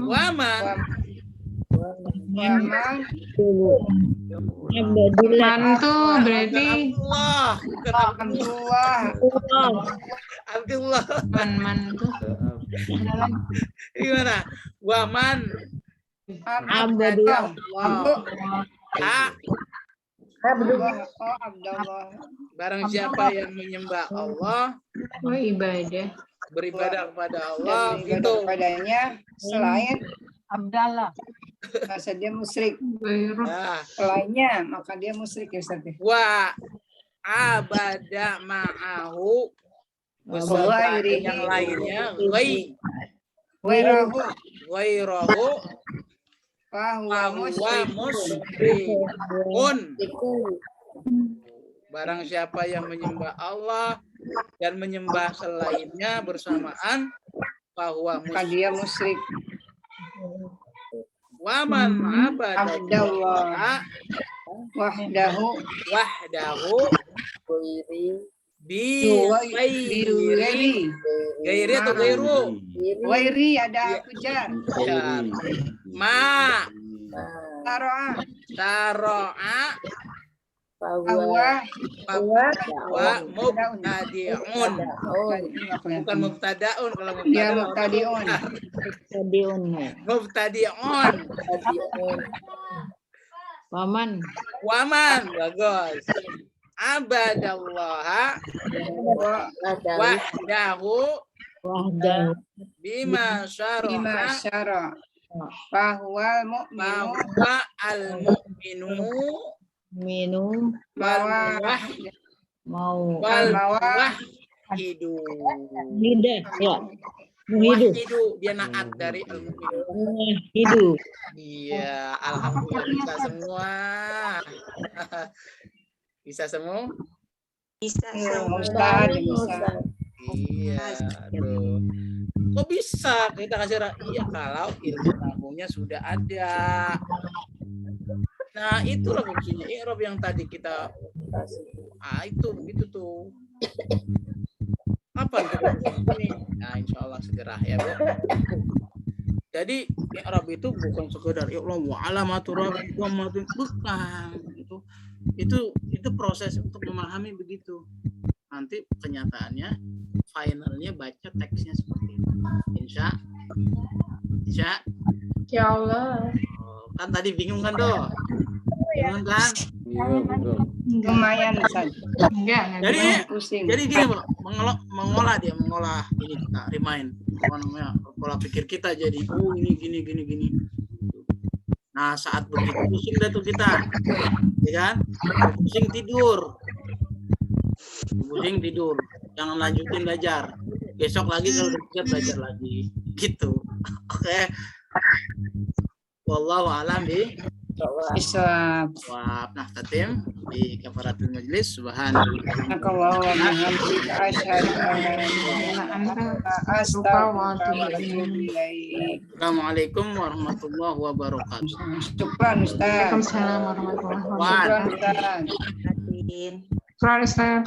Waman. Man tuh berarti Abdullah. Man tuh. Gimana? Waman. Abdullah. Barang siapa yang menyembah Allah, beribadah kepada Allah, itu padanya selain Abdallah. Masa dia musyrik. Nah, Lainnya maka dia musyrik ya Ustaz. wa abada ma'ahu beserta yang lainnya ghairahu Fahuwa musyrikun. Barang siapa yang menyembah Allah dan menyembah selainnya bersamaan, fahuwa maka dia musyrik. Waman abadallaha wahdahu gairi atau gairu? Wairi ada pujar. Ma taro'a Bahwa mubtadi'un. Bukan mubtada'un, kalau dia mubtadi'un. Mubtadi'un. Waman. Bagus. Abadallaha wahdahu bima syara bahwa al-mu'minu wahidu dia naat dari al-mu'minu. Iya, alhamdulillah bisa semua. Bisa semua? Bisa semua. Iya, tuh. Kok bisa kita kasih iya kalau ilmu nahunya sudah ada. Nah, itulah fungsinya i'rab yang tadi kita itu tuh. Kapan kita ini? Nah, insya Allah segera ya, Bu. Jadi i'rab itu bukan sekedar ya Allah wa alamatur rafi wa matun, bukan. Itu proses untuk memahami begitu. Nanti kenyataannya finalnya baca teksnya seperti itu. Insya Allah. Kan tadi bingung kan tuh? Bingung kan? Lumayan Ustaz. Jadi gini, Bro, mengolah ini kita remind pola pikir kita jadi ini gini. Nah, saat begitu pusing dah tuh kita. Ya kan? Pusing tidur. Jangan lanjutin belajar. Besok lagi kalau udah belajar lagi. Gitu. Oke. Wallahu a'lam Bisawab. Nah, tatim di kafaratul majlis subhanallah. Assalamualaikum warahmatullahi wabarakatuh. Syukran Ustaz. Waalaikumsalam warahmatullahi wabarakatuh. Wan. Syukran Ustaz.